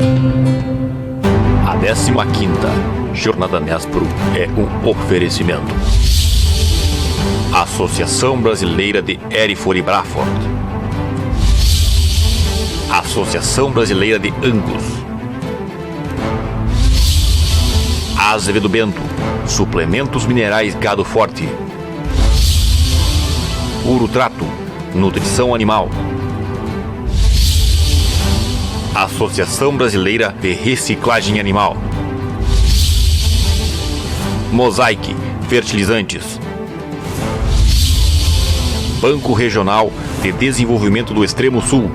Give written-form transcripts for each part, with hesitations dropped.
A 15ª Jornada Nespro é um oferecimento. Associação Brasileira de Hereford e Braford. Associação Brasileira de Angus. Azevedo Bento, suplementos minerais Gado Forte. Urutrato, nutrição animal. Associação Brasileira de Reciclagem Animal. Mosaic, fertilizantes. Banco Regional de Desenvolvimento do Extremo Sul.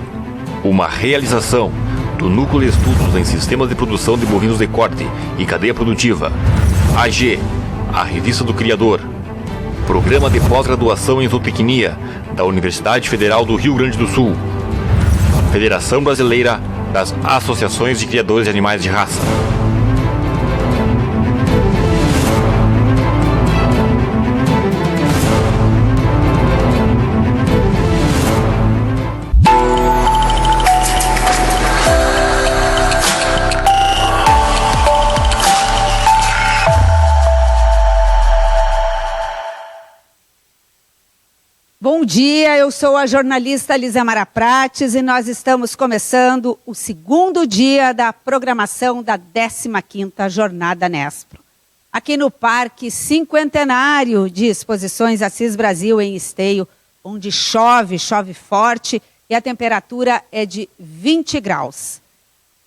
Uma realização do Núcleo de Estudos em Sistemas de Produção de Bovinos de Corte e Cadeia Produtiva. AG, a revista do Criador. Programa de Pós-Graduação em Zootecnia da Universidade Federal do Rio Grande do Sul. Federação Brasileira das Associações de Criadores de Animais de Raça. Bom dia, eu sou a jornalista Lizemara Prates e nós estamos começando o segundo dia da programação da 15ª Jornada Nespro. Aqui no Parque Cinquentenário de Exposições Assis Brasil, em Esteio, onde chove forte e a temperatura é de 20 graus.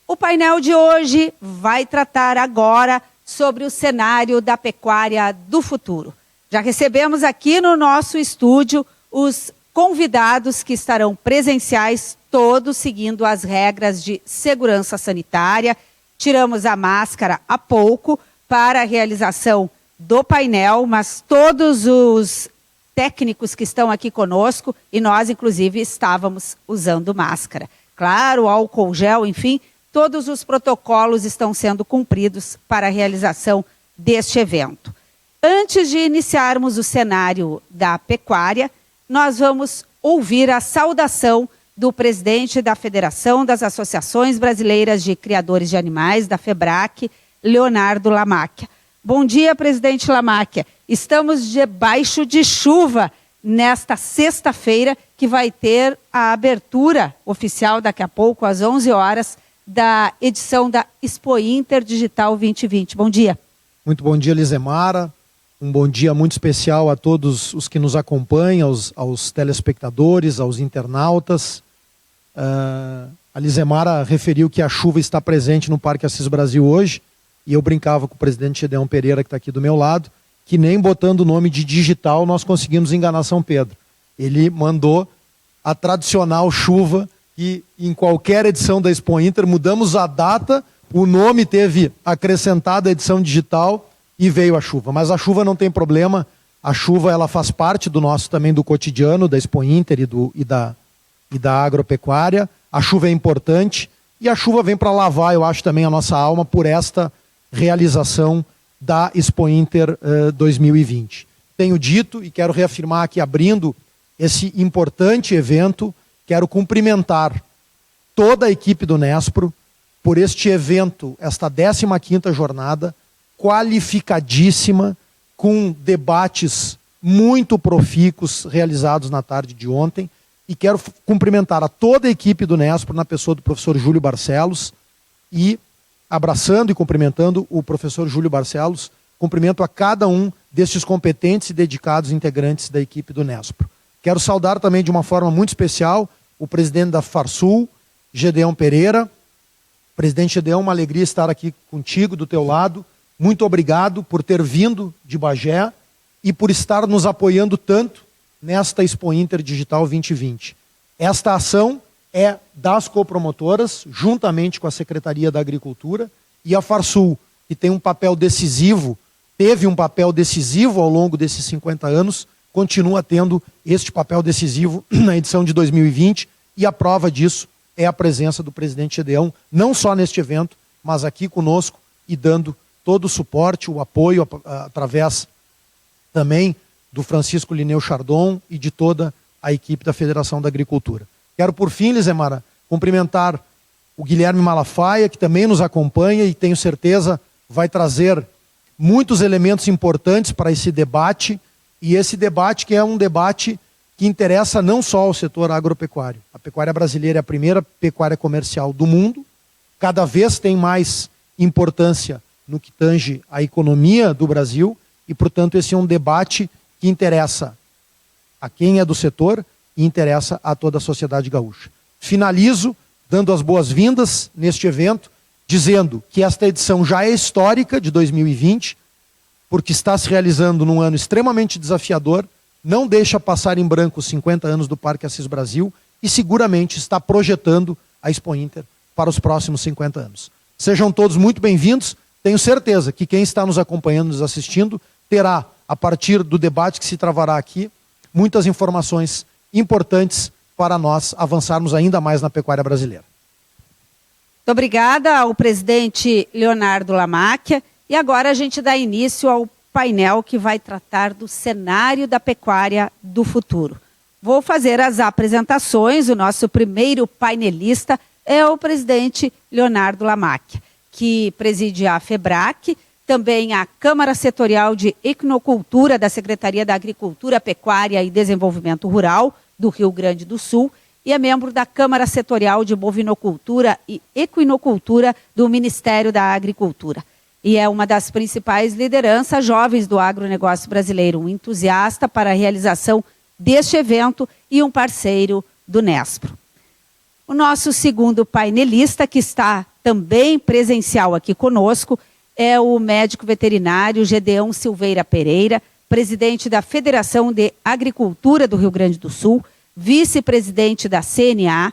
O painel de hoje vai tratar agora sobre o cenário da pecuária do futuro. Já recebemos aqui no nosso estúdio os convidados que estarão presenciais, todos seguindo as regras de segurança sanitária. Tiramos a máscara há pouco para a realização do painel, mas todos os técnicos que estão aqui conosco, e nós inclusive estávamos usando máscara. Claro, álcool gel, enfim, todos os protocolos estão sendo cumpridos para a realização deste evento. Antes de iniciarmos o cenário da pecuária, nós vamos ouvir a saudação do presidente da Federação das Associações Brasileiras de Criadores de Animais, da FEBRAC, Leonardo Lamacchia. Bom dia, presidente Lamacchia. Estamos debaixo de chuva nesta sexta-feira, que vai ter a abertura oficial daqui a pouco, às 11 horas, da edição da Expo Inter Digital 2020. Bom dia. Muito bom dia, Lizemara. Um bom dia muito especial a todos os que nos acompanham, aos telespectadores, aos internautas. A Lizemara referiu que a chuva está presente no Parque Assis Brasil hoje, e eu brincava com o presidente Gedeão Pereira, que está aqui do meu lado, que nem botando o nome de digital nós conseguimos enganar São Pedro. Ele mandou a tradicional chuva, e em qualquer edição da Expo Inter mudamos a data, o nome teve acrescentado a edição digital, e veio a chuva. Mas a chuva não tem problema, a chuva ela faz parte do nosso também do cotidiano, da Expo Inter e da agropecuária. A chuva é importante e a chuva vem para lavar, eu acho, também a nossa alma por esta realização da Expo Inter 2020. Tenho dito e quero reafirmar aqui, abrindo esse importante evento, quero cumprimentar toda a equipe do Nespro por este evento, esta 15ª jornada, qualificadíssima, com debates muito profícuos realizados na tarde de ontem, e quero cumprimentar a toda a equipe do Nespro, na pessoa do professor Júlio Barcelos, e abraçando e cumprimentando o professor Júlio Barcelos, cumprimento a cada um destes competentes e dedicados integrantes da equipe do Nespro. Quero saudar também de uma forma muito especial o presidente da Farsul, Gedeão Pereira. Presidente Gedeão, uma alegria estar aqui contigo, do teu lado. Muito obrigado por ter vindo de Bagé e por estar nos apoiando tanto nesta Expo Inter Digital 2020. Esta ação é das copromotoras, juntamente com a Secretaria da Agricultura, e a Farsul, que tem um papel decisivo, teve um papel decisivo ao longo desses 50 anos, continua tendo este papel decisivo na edição de 2020, e a prova disso é a presença do presidente Gedeão, não só neste evento, mas aqui conosco e dando todo o suporte, o apoio através também do Francisco Lineu Chardon e de toda a equipe da Federação da Agricultura. Quero, por fim, Lizemara, cumprimentar o Guilherme Malafaia, que também nos acompanha e tenho certeza vai trazer muitos elementos importantes para esse debate, e esse debate que é um debate que interessa não só ao setor agropecuário. A pecuária brasileira é a primeira pecuária comercial do mundo, cada vez tem mais importância no que tange a economia do Brasil, e, portanto, esse é um debate que interessa a quem é do setor e interessa a toda a sociedade gaúcha. Finalizo dando as boas-vindas neste evento, dizendo que esta edição já é histórica, de 2020, porque está se realizando num ano extremamente desafiador, não deixa passar em branco os 50 anos do Parque Assis Brasil e seguramente está projetando a Expo Inter para os próximos 50 anos. Sejam todos muito bem-vindos. Tenho certeza que quem está nos acompanhando, nos assistindo, terá, a partir do debate que se travará aqui, muitas informações importantes para nós avançarmos ainda mais na pecuária brasileira. Muito obrigada ao presidente Leonardo Lamacchia. E agora a gente dá início ao painel que vai tratar do cenário da pecuária do futuro. Vou fazer as apresentações. O nosso primeiro painelista é o presidente Leonardo Lamacchia, que preside a FEBRAC, também a Câmara Setorial de Equinocultura da Secretaria da Agricultura, Pecuária e Desenvolvimento Rural do Rio Grande do Sul e é membro da Câmara Setorial de Bovinocultura e Equinocultura do Ministério da Agricultura. E é uma das principais lideranças jovens do agronegócio brasileiro, um entusiasta para a realização deste evento e um parceiro do Nespro. O nosso segundo painelista, que está também presencial aqui conosco, é o médico veterinário Gedeão Silveira Pereira, presidente da Federação de Agricultura do Rio Grande do Sul, vice-presidente da CNA,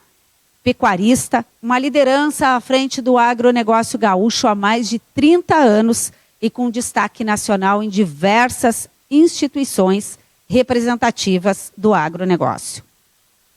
pecuarista, uma liderança à frente do agronegócio gaúcho há mais de 30 anos e com destaque nacional em diversas instituições representativas do agronegócio.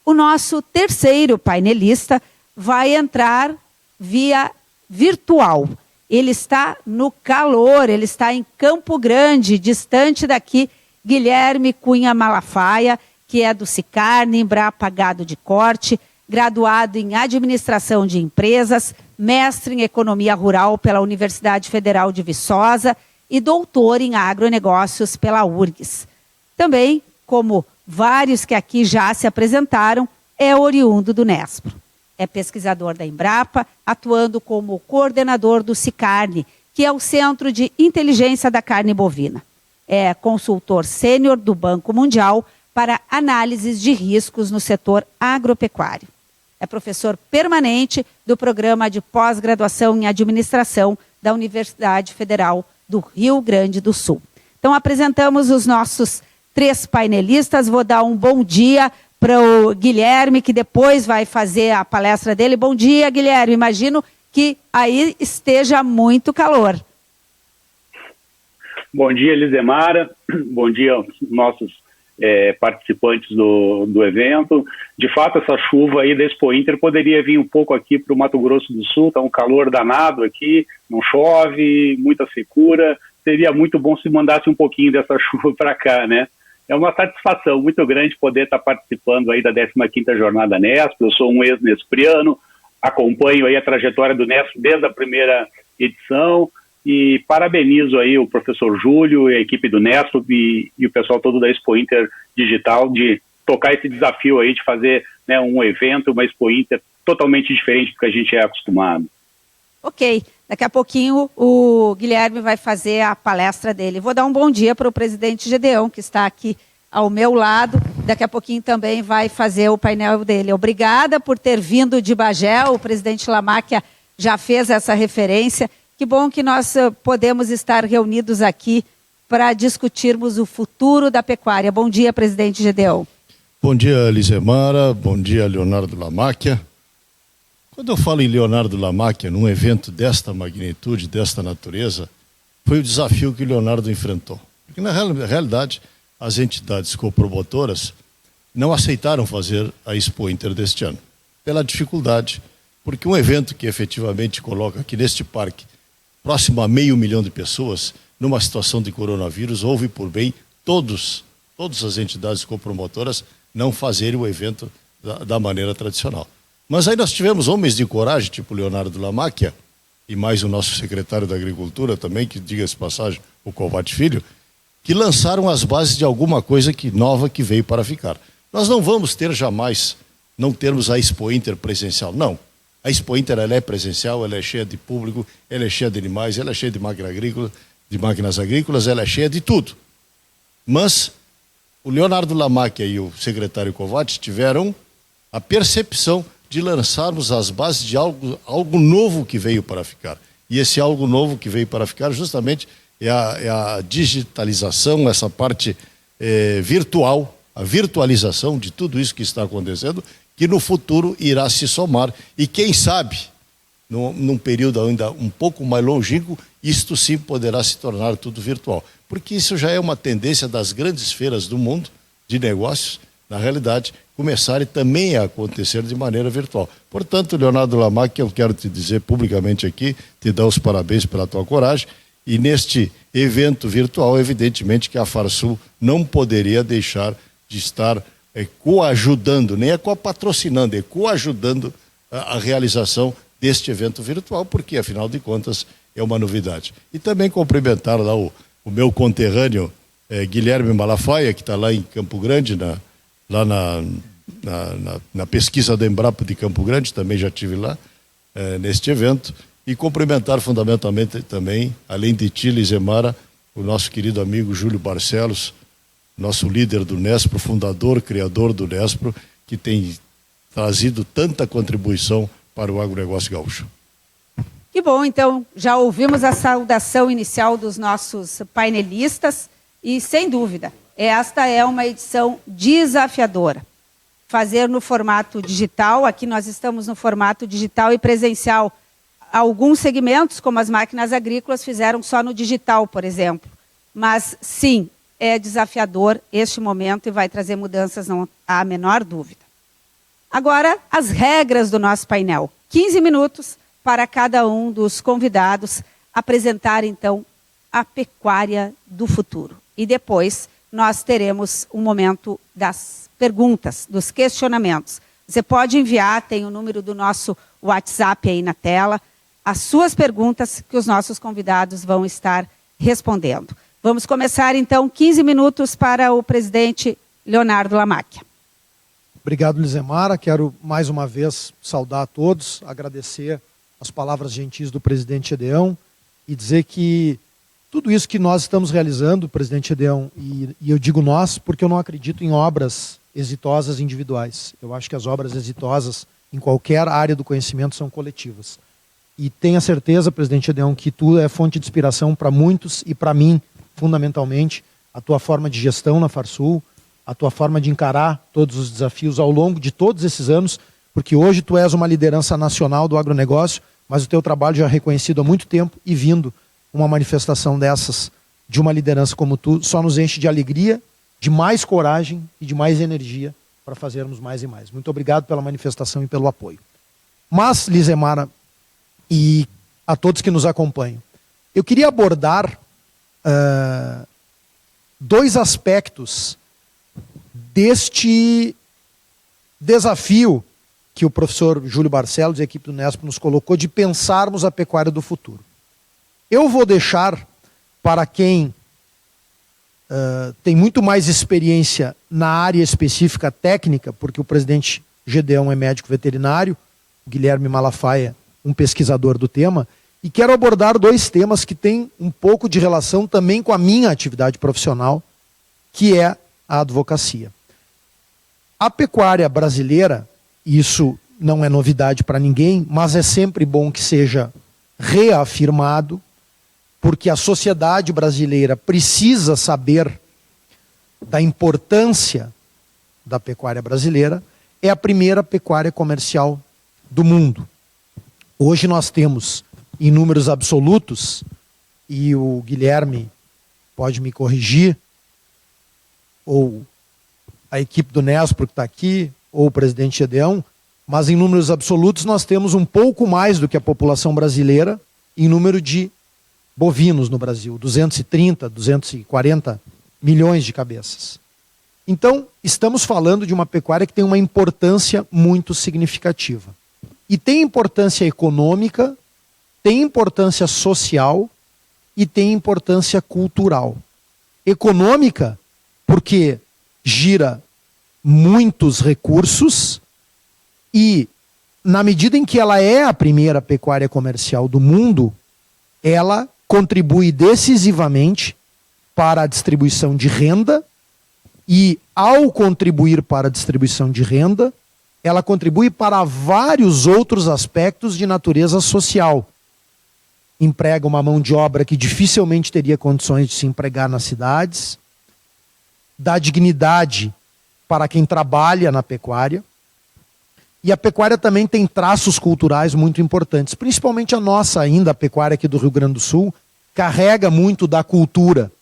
O nosso terceiro painelista vai entrar via virtual. Ele está no calor, ele está em Campo Grande, distante daqui, Guilherme Cunha Malafaia, que é do Sicarne, Embrapa Gado de Corte, graduado em Administração de Empresas, mestre em Economia Rural pela Universidade Federal de Viçosa e doutor em Agronegócios pela URGS. Também, como vários que aqui já se apresentaram, é oriundo do Nespro. É pesquisador da Embrapa, atuando como coordenador do Sicarne, que é o Centro de Inteligência da Carne Bovina. É consultor sênior do Banco Mundial para análises de riscos no setor agropecuário. É professor permanente do Programa de Pós-Graduação em Administração da Universidade Federal do Rio Grande do Sul. Então, apresentamos os nossos três painelistas. Vou dar um bom dia para o Guilherme, que depois vai fazer a palestra dele. Bom dia, Guilherme. Imagino que aí esteja muito calor. Bom dia, Lizemara. Bom dia aos nossos participantes do evento. De fato, essa chuva aí da Expo Inter poderia vir um pouco aqui para o Mato Grosso do Sul. Está um calor danado aqui, não chove, muita secura. Seria muito bom se mandasse um pouquinho dessa chuva para cá, né? É uma satisfação muito grande poder estar participando aí da 15ª Jornada Nespro. Eu sou um ex-nespriano, acompanho aí a trajetória do Nespro desde a primeira edição e parabenizo aí o professor Júlio e a equipe do Nespro e o pessoal todo da Expo Inter Digital de tocar esse desafio aí de fazer, né, um evento, uma Expo Inter totalmente diferente do que a gente é acostumado. Ok, daqui a pouquinho o Guilherme vai fazer a palestra dele. Vou dar um bom dia para o presidente Gedeão, que está aqui ao meu lado. Daqui a pouquinho também vai fazer o painel dele. Obrigada por ter vindo de Bagé, o presidente Lamacchia já fez essa referência. Que bom que nós podemos estar reunidos aqui para discutirmos o futuro da pecuária. Bom dia, presidente Gedeão. Bom dia, Lizemara. Bom dia, Leonardo Lamacchia. Quando eu falo em Leonardo Lamacchia, num evento desta magnitude, desta natureza, foi o desafio que o Leonardo enfrentou. Porque, na realidade, as entidades copromotoras não aceitaram fazer a Expo Inter deste ano, pela dificuldade, porque um evento que efetivamente coloca aqui neste parque, próximo a 500 mil de pessoas, numa situação de coronavírus, houve por bem todas as entidades copromotoras não fazerem o evento da maneira tradicional. Mas aí nós tivemos homens de coragem, tipo Leonardo Lamacchia, e mais o nosso secretário da Agricultura também, que, diga-se de passagem, o Kovács Filho, que lançaram as bases de alguma coisa nova que veio para ficar. Nós não vamos ter jamais, não termos a Expo Inter presencial, não. A Expo Inter, ela é presencial, ela é cheia de público, ela é cheia de animais, ela é cheia de máquinas agrícolas, ela é cheia de tudo. Mas o Leonardo Lamacchia e o secretário Kovács tiveram a percepção de lançarmos as bases de algo novo que veio para ficar. E esse algo novo que veio para ficar justamente é a digitalização, essa parte virtual, a virtualização de tudo isso que está acontecendo, que no futuro irá se somar. E quem sabe, num período ainda um pouco mais longínquo, isto sim poderá se tornar tudo virtual. Porque isso já é uma tendência das grandes feiras do mundo de negócios, na realidade, começarem também a acontecer de maneira virtual. Portanto, Leonardo Lamacchia, eu quero te dizer publicamente aqui, te dar os parabéns pela tua coragem, e neste evento virtual, evidentemente que a Farsul não poderia deixar de estar coajudando, nem é copatrocinando, é coajudando a realização deste evento virtual, porque, afinal de contas, é uma novidade. E também cumprimentar lá o meu conterrâneo, Guilherme Malafaia, que está lá em Campo Grande, lá na pesquisa da Embrapa de Campo Grande, também já estive lá, neste evento, e cumprimentar fundamentalmente também, além de ti, Lizemara, o nosso querido amigo Júlio Barcelos, nosso líder do Nespro, fundador, criador do Nespro, que tem trazido tanta contribuição para o agronegócio gaúcho. Que bom, então, já ouvimos a saudação inicial dos nossos painelistas e, sem dúvida, esta é uma edição desafiadora. Fazer no formato digital, aqui nós estamos no formato digital e presencial. Alguns segmentos, como as máquinas agrícolas, fizeram só no digital, por exemplo. Mas, sim, é desafiador este momento e vai trazer mudanças, não há a menor dúvida. Agora, as regras do nosso painel. 15 minutos para cada um dos convidados apresentar, então, a pecuária do futuro. E depois nós teremos um momento das perguntas, dos questionamentos. Você pode enviar, tem o número do nosso WhatsApp aí na tela, as suas perguntas que os nossos convidados vão estar respondendo. Vamos começar, então, 15 minutos para o presidente Leonardo Lamacchia. Obrigado, Lizemara. Quero, mais uma vez, saudar a todos, agradecer as palavras gentis do presidente Gedeão e dizer que tudo isso que nós estamos realizando, presidente Gedeão, e eu digo nós porque eu não acredito em obras exitosas individuais. Eu acho que as obras exitosas em qualquer área do conhecimento são coletivas. E tenha certeza, presidente Gedeão, que tu é fonte de inspiração para muitos e para mim, fundamentalmente, a tua forma de gestão na Farsul, a tua forma de encarar todos os desafios ao longo de todos esses anos, porque hoje tu és uma liderança nacional do agronegócio, mas o teu trabalho já é reconhecido há muito tempo e vindo uma manifestação dessas, de uma liderança como tu, só nos enche de alegria, de mais coragem e de mais energia para fazermos mais e mais. Muito obrigado pela manifestação e pelo apoio. Mas, Lizemara, e a todos que nos acompanham, eu queria abordar dois aspectos deste desafio que o professor Júlio Barcelos e a equipe do Nespro nos colocou de pensarmos a pecuária do futuro. Eu vou deixar para quem tem muito mais experiência na área específica técnica, porque o presidente Gedeão é médico veterinário, o Guilherme Malafaia, um pesquisador do tema, e quero abordar dois temas que têm um pouco de relação também com a minha atividade profissional, que é a advocacia. A pecuária brasileira, isso não é novidade para ninguém, mas é sempre bom que seja reafirmado, porque a sociedade brasileira precisa saber da importância da pecuária brasileira, é a primeira pecuária comercial do mundo. Hoje nós temos, em números absolutos, e o Guilherme pode me corrigir, ou a equipe do Nespro que está aqui, ou o presidente Gedeão, mas em números absolutos nós temos um pouco mais do que a população brasileira em número de bovinos no Brasil, 230, 240 milhões de cabeças. Então, estamos falando de uma pecuária que tem uma importância muito significativa. E tem importância econômica, tem importância social e tem importância cultural. Econômica, porque gira muitos recursos e, na medida em que ela é a primeira pecuária comercial do mundo, ela contribui decisivamente para a distribuição de renda e, ao contribuir para a distribuição de renda, ela contribui para vários outros aspectos de natureza social. Emprega uma mão de obra que dificilmente teria condições de se empregar nas cidades, dá dignidade para quem trabalha na pecuária, e a pecuária também tem traços culturais muito importantes, principalmente a nossa ainda, a pecuária aqui do Rio Grande do Sul, carrega muito da cultura.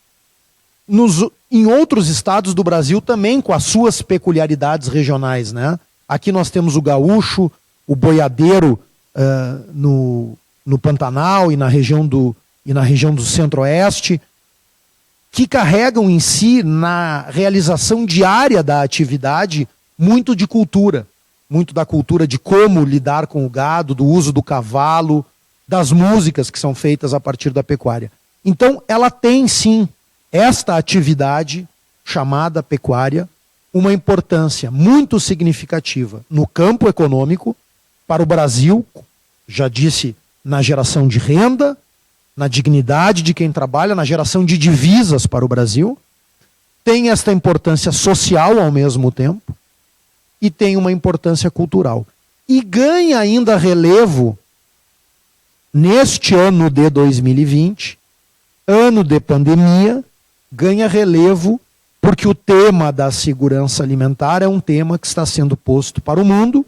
Em outros estados do Brasil também com as suas peculiaridades regionais, né? Aqui nós temos o gaúcho, o boiadeiro no Pantanal e na região do Centro-Oeste, que carregam em si, na realização diária da atividade, muito de cultura. Muito da cultura de como lidar com o gado, do uso do cavalo, das músicas que são feitas a partir da pecuária. Então, ela tem sim, esta atividade chamada pecuária, uma importância muito significativa no campo econômico para o Brasil, já disse, na geração de renda, na dignidade de quem trabalha, na geração de divisas para o Brasil, tem esta importância social ao mesmo tempo e tem uma importância cultural. E ganha ainda relevo neste ano de 2020, ano de pandemia, ganha relevo porque o tema da segurança alimentar é um tema que está sendo posto para o mundo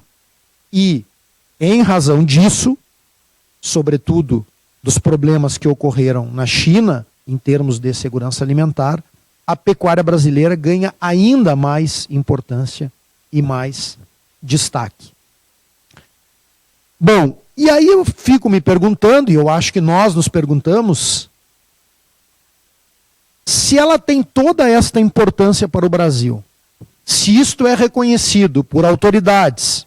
e, em razão disso, sobretudo dos problemas que ocorreram na China, em termos de segurança alimentar, a pecuária brasileira ganha ainda mais importância e mais destaque. Bom, e aí eu fico me perguntando, e eu acho que nós nos perguntamos, se ela tem toda esta importância para o Brasil, se isto é reconhecido por autoridades,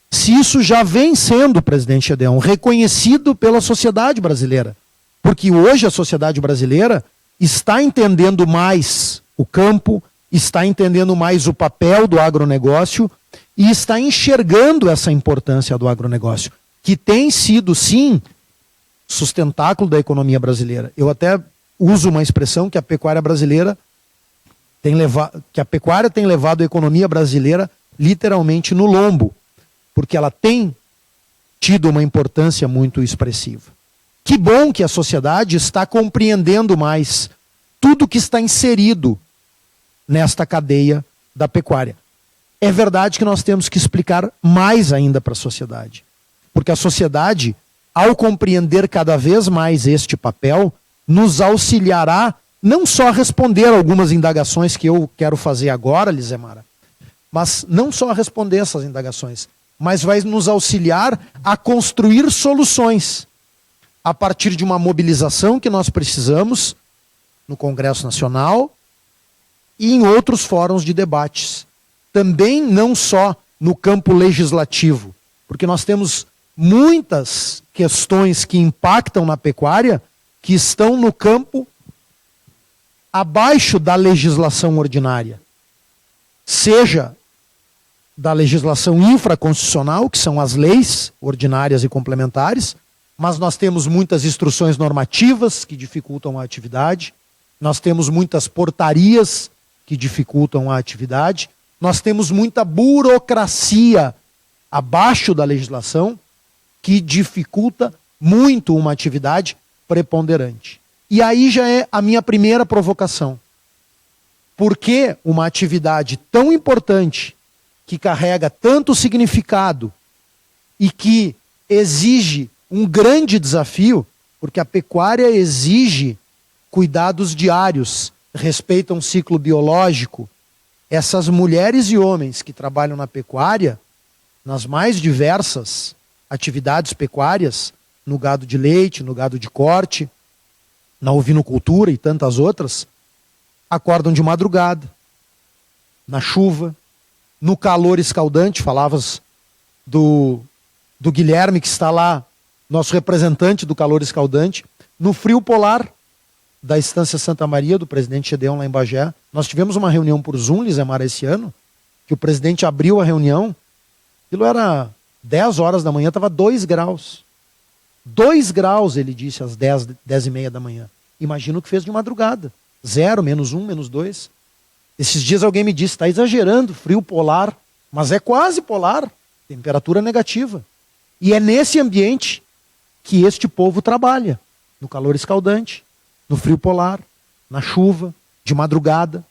se isso já vem sendo, presidente Gedeon, reconhecido pela sociedade brasileira, porque hoje a sociedade brasileira está entendendo mais o campo, está entendendo mais o papel do agronegócio e está enxergando essa importância do agronegócio, que tem sido, sim, sustentáculo da economia brasileira. Eu até uso uma expressão que a pecuária brasileira que a pecuária tem levado a economia brasileira literalmente no lombo, porque ela tem tido uma importância muito expressiva. Que bom que a sociedade está compreendendo mais tudo que está inserido nesta cadeia da pecuária. É verdade que nós temos que explicar mais ainda para a sociedade, porque a sociedade, ao compreender cada vez mais este papel, nos auxiliará não só a responder algumas indagações que eu quero fazer agora, Lizemara, mas não só a responder essas indagações, mas vai nos auxiliar a construir soluções a partir de uma mobilização que nós precisamos no Congresso Nacional e em outros fóruns de debates. Também não só no campo legislativo, porque nós temos muitas questões que impactam na pecuária que estão no campo abaixo da legislação ordinária, seja da legislação infraconstitucional, que são as leis ordinárias e complementares, mas nós temos muitas instruções normativas que dificultam a atividade, nós temos muitas portarias que dificultam a atividade, nós temos muita burocracia abaixo da legislação que dificulta muito uma atividade preponderante. E aí já é a minha primeira provocação. Por que uma atividade tão importante, que carrega tanto significado e que exige um grande desafio, porque a pecuária exige cuidados diários, respeita um ciclo biológico, essas mulheres e homens que trabalham na pecuária, nas mais diversas atividades pecuárias, no gado de leite, no gado de corte, na ovinocultura e tantas outras, acordam de madrugada, na chuva, no calor escaldante. Falavas do Guilherme, que está lá, nosso representante do calor escaldante, no frio polar da Estância Santa Maria, do presidente Gedeon lá em Bagé. Nós tivemos uma reunião por Zoom, Lizemar, esse ano, que o presidente abriu a reunião, aquilo era 10 horas da manhã, estava 2 graus. 2 graus, ele disse, às 10h30 da manhã. Imagina o que fez de madrugada. 0, -1, -2. Esses dias alguém me disse, está exagerando, frio polar. Mas é quase polar, temperatura negativa. E é nesse ambiente que este povo trabalha. No calor escaldante, no frio polar, na chuva, de madrugada.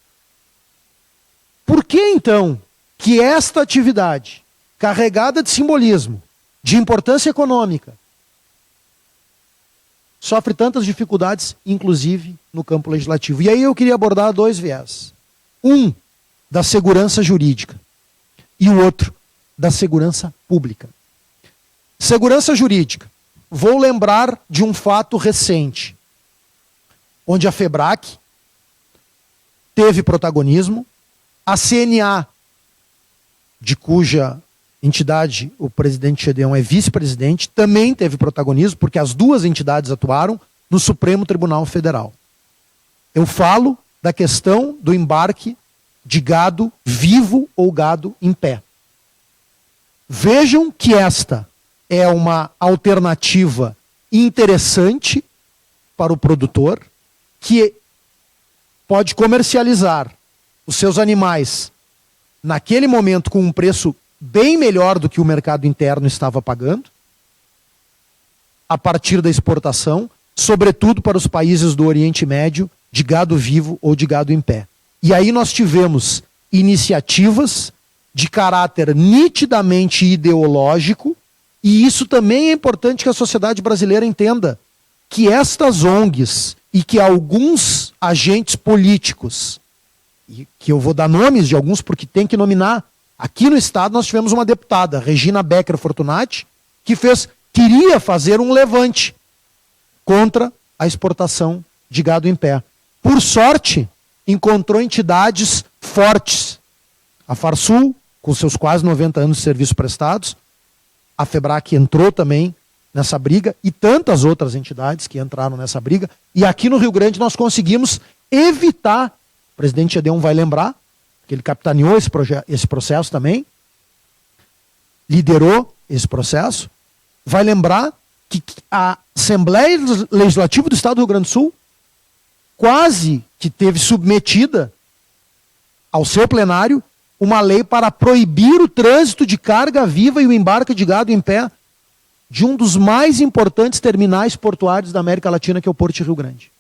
Por que então que esta atividade, carregada de simbolismo, de importância econômica, sofre tantas dificuldades, inclusive no campo legislativo? E aí eu queria abordar 2 viés. Um, da segurança jurídica, e o outro, da segurança pública. Segurança jurídica. Vou lembrar de um fato recente, onde a FEBRAC teve protagonismo, a CNA, de cuja entidade o presidente Gedeon é vice-presidente, também teve protagonismo, porque as 2 entidades atuaram no Supremo Tribunal Federal. Eu falo da questão do embarque de gado vivo ou gado em pé. Vejam que esta é uma alternativa interessante para o produtor, que pode comercializar os seus animais naquele momento com um preço bem melhor do que o mercado interno estava pagando, a partir da exportação, sobretudo para os países do Oriente Médio, de gado vivo ou de gado em pé. E aí nós tivemos iniciativas de caráter nitidamente ideológico, e isso também é importante que a sociedade brasileira entenda, que estas ONGs e que alguns agentes políticos, e que eu vou dar nomes de alguns porque tem que nominar, aqui no estado nós tivemos uma deputada, Regina Becker Fortunati, que queria fazer um levante contra a exportação de gado em pé. Por sorte, encontrou entidades fortes. A Farsul, com seus quase 90 anos de serviços prestados, a FEBRAC entrou também nessa briga, e tantas outras entidades que entraram nessa briga, e aqui no Rio Grande nós conseguimos evitar, o presidente Gedeon vai lembrar, que ele capitaneou esse processo também, liderou esse processo, vai lembrar que a Assembleia Legislativa do Estado do Rio Grande do Sul quase que teve submetida ao seu plenário uma lei para proibir o trânsito de carga viva e o embarque de gado em pé de um dos mais importantes terminais portuários da América Latina, que é o Porto de Rio Grande.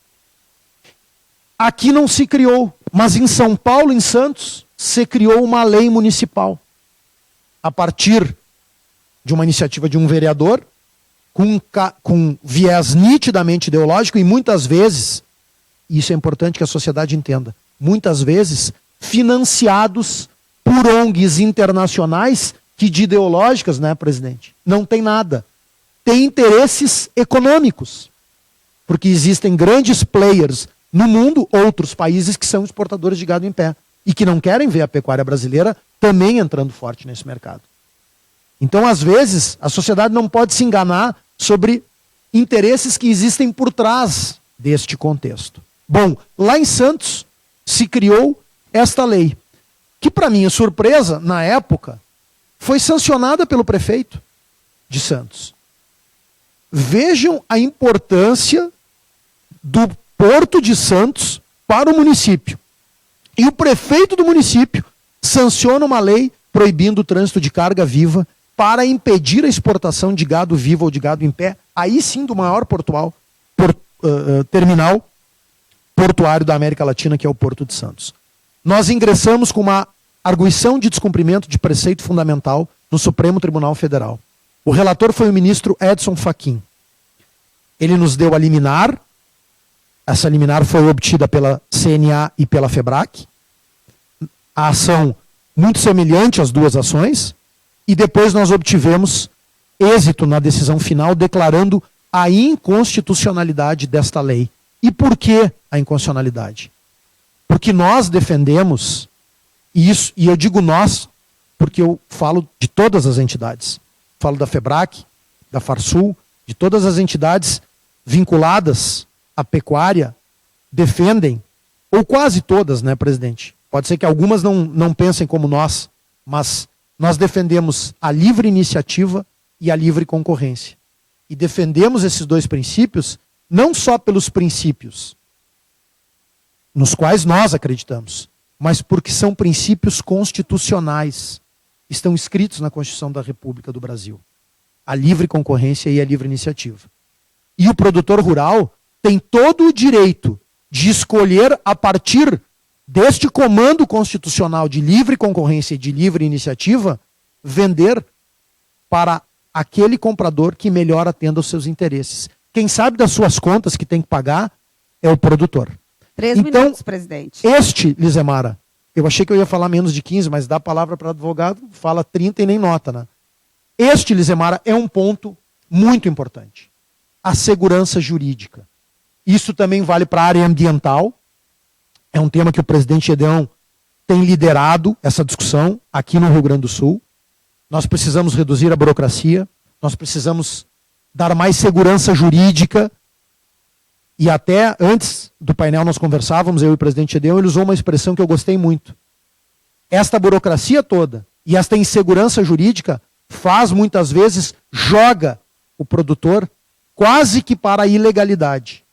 Aqui não se criou, mas em São Paulo, em Santos, se criou uma lei municipal, a partir de uma iniciativa de um vereador, com viés nitidamente ideológico, e muitas vezes, isso é importante que a sociedade entenda, muitas vezes financiados por ONGs internacionais que de ideológicas, né, presidente, não tem nada. Tem interesses econômicos, porque existem grandes players no mundo, outros países que são exportadores de gado em pé e que não querem ver a pecuária brasileira também entrando forte nesse mercado. Então, às vezes, a sociedade não pode se enganar sobre interesses que existem por trás deste contexto. Bom, lá em Santos se criou esta lei, que para minha surpresa, na época, foi sancionada pelo prefeito de Santos. Vejam a importância do Porto de Santos para o município. E o prefeito do município sanciona uma lei proibindo o trânsito de carga viva para impedir a exportação de gado vivo ou de gado em pé, aí sim do maior terminal portuário da América Latina, que é o Porto de Santos. Nós ingressamos com uma arguição de descumprimento de preceito fundamental no Supremo Tribunal Federal. O relator foi o ministro Edson Fachin. Ele nos deu a liminar. Essa liminar foi obtida pela CNA e pela FEBRAC. A ação muito semelhante às duas ações. E depois nós obtivemos êxito na decisão final, declarando a inconstitucionalidade desta lei. E por que a inconstitucionalidade? Porque nós defendemos E eu digo nós, porque eu falo de todas as entidades. Falo da FEBRAC, da Farsul, de todas as entidades vinculadas à pecuária, defendem, ou quase todas, né, presidente? Pode ser que algumas não pensem como nós, mas nós defendemos a livre iniciativa e a livre concorrência. E defendemos esses dois princípios não só pelos princípios nos quais nós acreditamos, mas porque são princípios constitucionais. Estão escritos na Constituição da República do Brasil. A livre concorrência e a livre iniciativa. E o produtor rural tem todo o direito de escolher, a partir deste comando constitucional de livre concorrência e de livre iniciativa, vender para aquele comprador que melhor atenda aos seus interesses. Quem sabe das suas contas que tem que pagar é o produtor. 3 então, minutos, presidente. Este, Lizemara, eu achei que eu ia falar menos de 15, mas dá a palavra para o advogado, fala 30 e nem nota, né? Este, Lizemara, é um ponto muito importante. A segurança jurídica. Isso também vale para a área ambiental. É um tema que o presidente Gedeão tem liderado essa discussão aqui no Rio Grande do Sul. Nós precisamos reduzir a burocracia, nós precisamos dar mais segurança jurídica. E até antes do painel nós conversávamos, eu e o presidente Gedeão, ele usou uma expressão que eu gostei muito. Esta burocracia toda e esta insegurança jurídica faz, muitas vezes, joga o produtor quase que para a ilegalidade.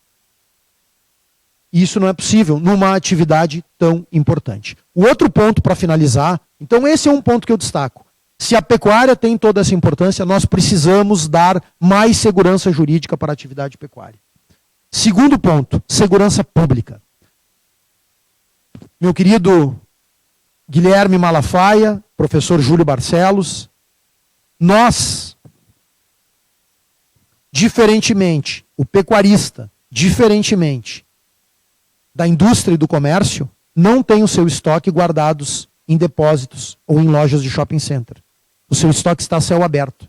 Isso não é possível numa atividade tão importante. O outro ponto para finalizar, então esse é um ponto que eu destaco. Se a pecuária tem toda essa importância, nós precisamos dar mais segurança jurídica para a atividade pecuária. Segundo ponto, segurança pública. Meu querido Guilherme Malafaia, professor Júlio Barcelos, nós, diferentemente, o pecuarista, diferentemente da indústria e do comércio, não tem o seu estoque guardados em depósitos ou em lojas de shopping center. O seu estoque está a céu aberto.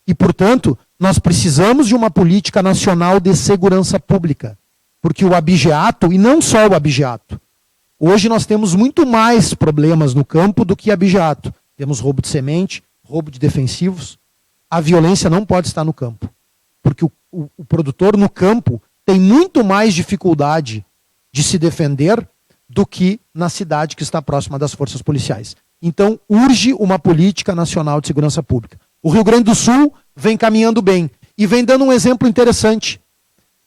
E, portanto, nós precisamos de uma política nacional de segurança pública. Porque o abigeato, e não só o abigeato, hoje nós temos muito mais problemas no campo do que abigeato. Temos roubo de semente, roubo de defensivos. A violência não pode estar no campo. Porque o produtor no campo tem muito mais dificuldade de se defender do que na cidade que está próxima das forças policiais. Então, urge uma política nacional de segurança pública. O Rio Grande do Sul vem caminhando bem e vem dando um exemplo interessante,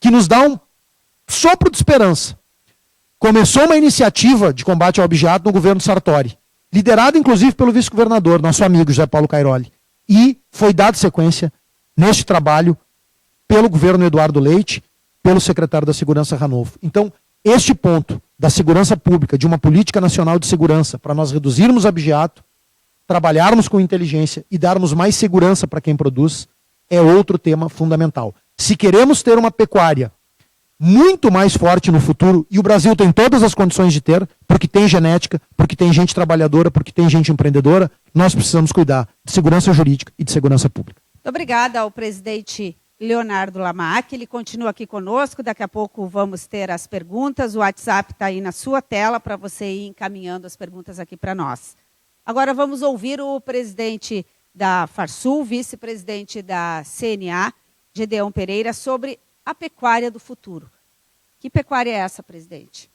que nos dá um sopro de esperança. Começou uma iniciativa de combate ao abigeato no governo Sartori, liderada inclusive pelo vice-governador, nosso amigo José Paulo Cairoli, e foi dada sequência neste trabalho pelo governo Eduardo Leite, pelo secretário da Segurança Ranolfo. Então, este ponto da segurança pública, de uma política nacional de segurança, para nós reduzirmos o abigeato, trabalharmos com inteligência e darmos mais segurança para quem produz, é outro tema fundamental. Se queremos ter uma pecuária muito mais forte no futuro, e o Brasil tem todas as condições de ter, porque tem genética, porque tem gente trabalhadora, porque tem gente empreendedora, nós precisamos cuidar de segurança jurídica e de segurança pública. Muito obrigada ao presidente Leonardo Lamaque, ele continua aqui conosco, daqui a pouco vamos ter as perguntas, o WhatsApp está aí na sua tela para você ir encaminhando as perguntas aqui para nós. Agora vamos ouvir o presidente da Farsul, vice-presidente da CNA, Gedeão Pereira, sobre a pecuária do futuro. Que pecuária é essa, presidente?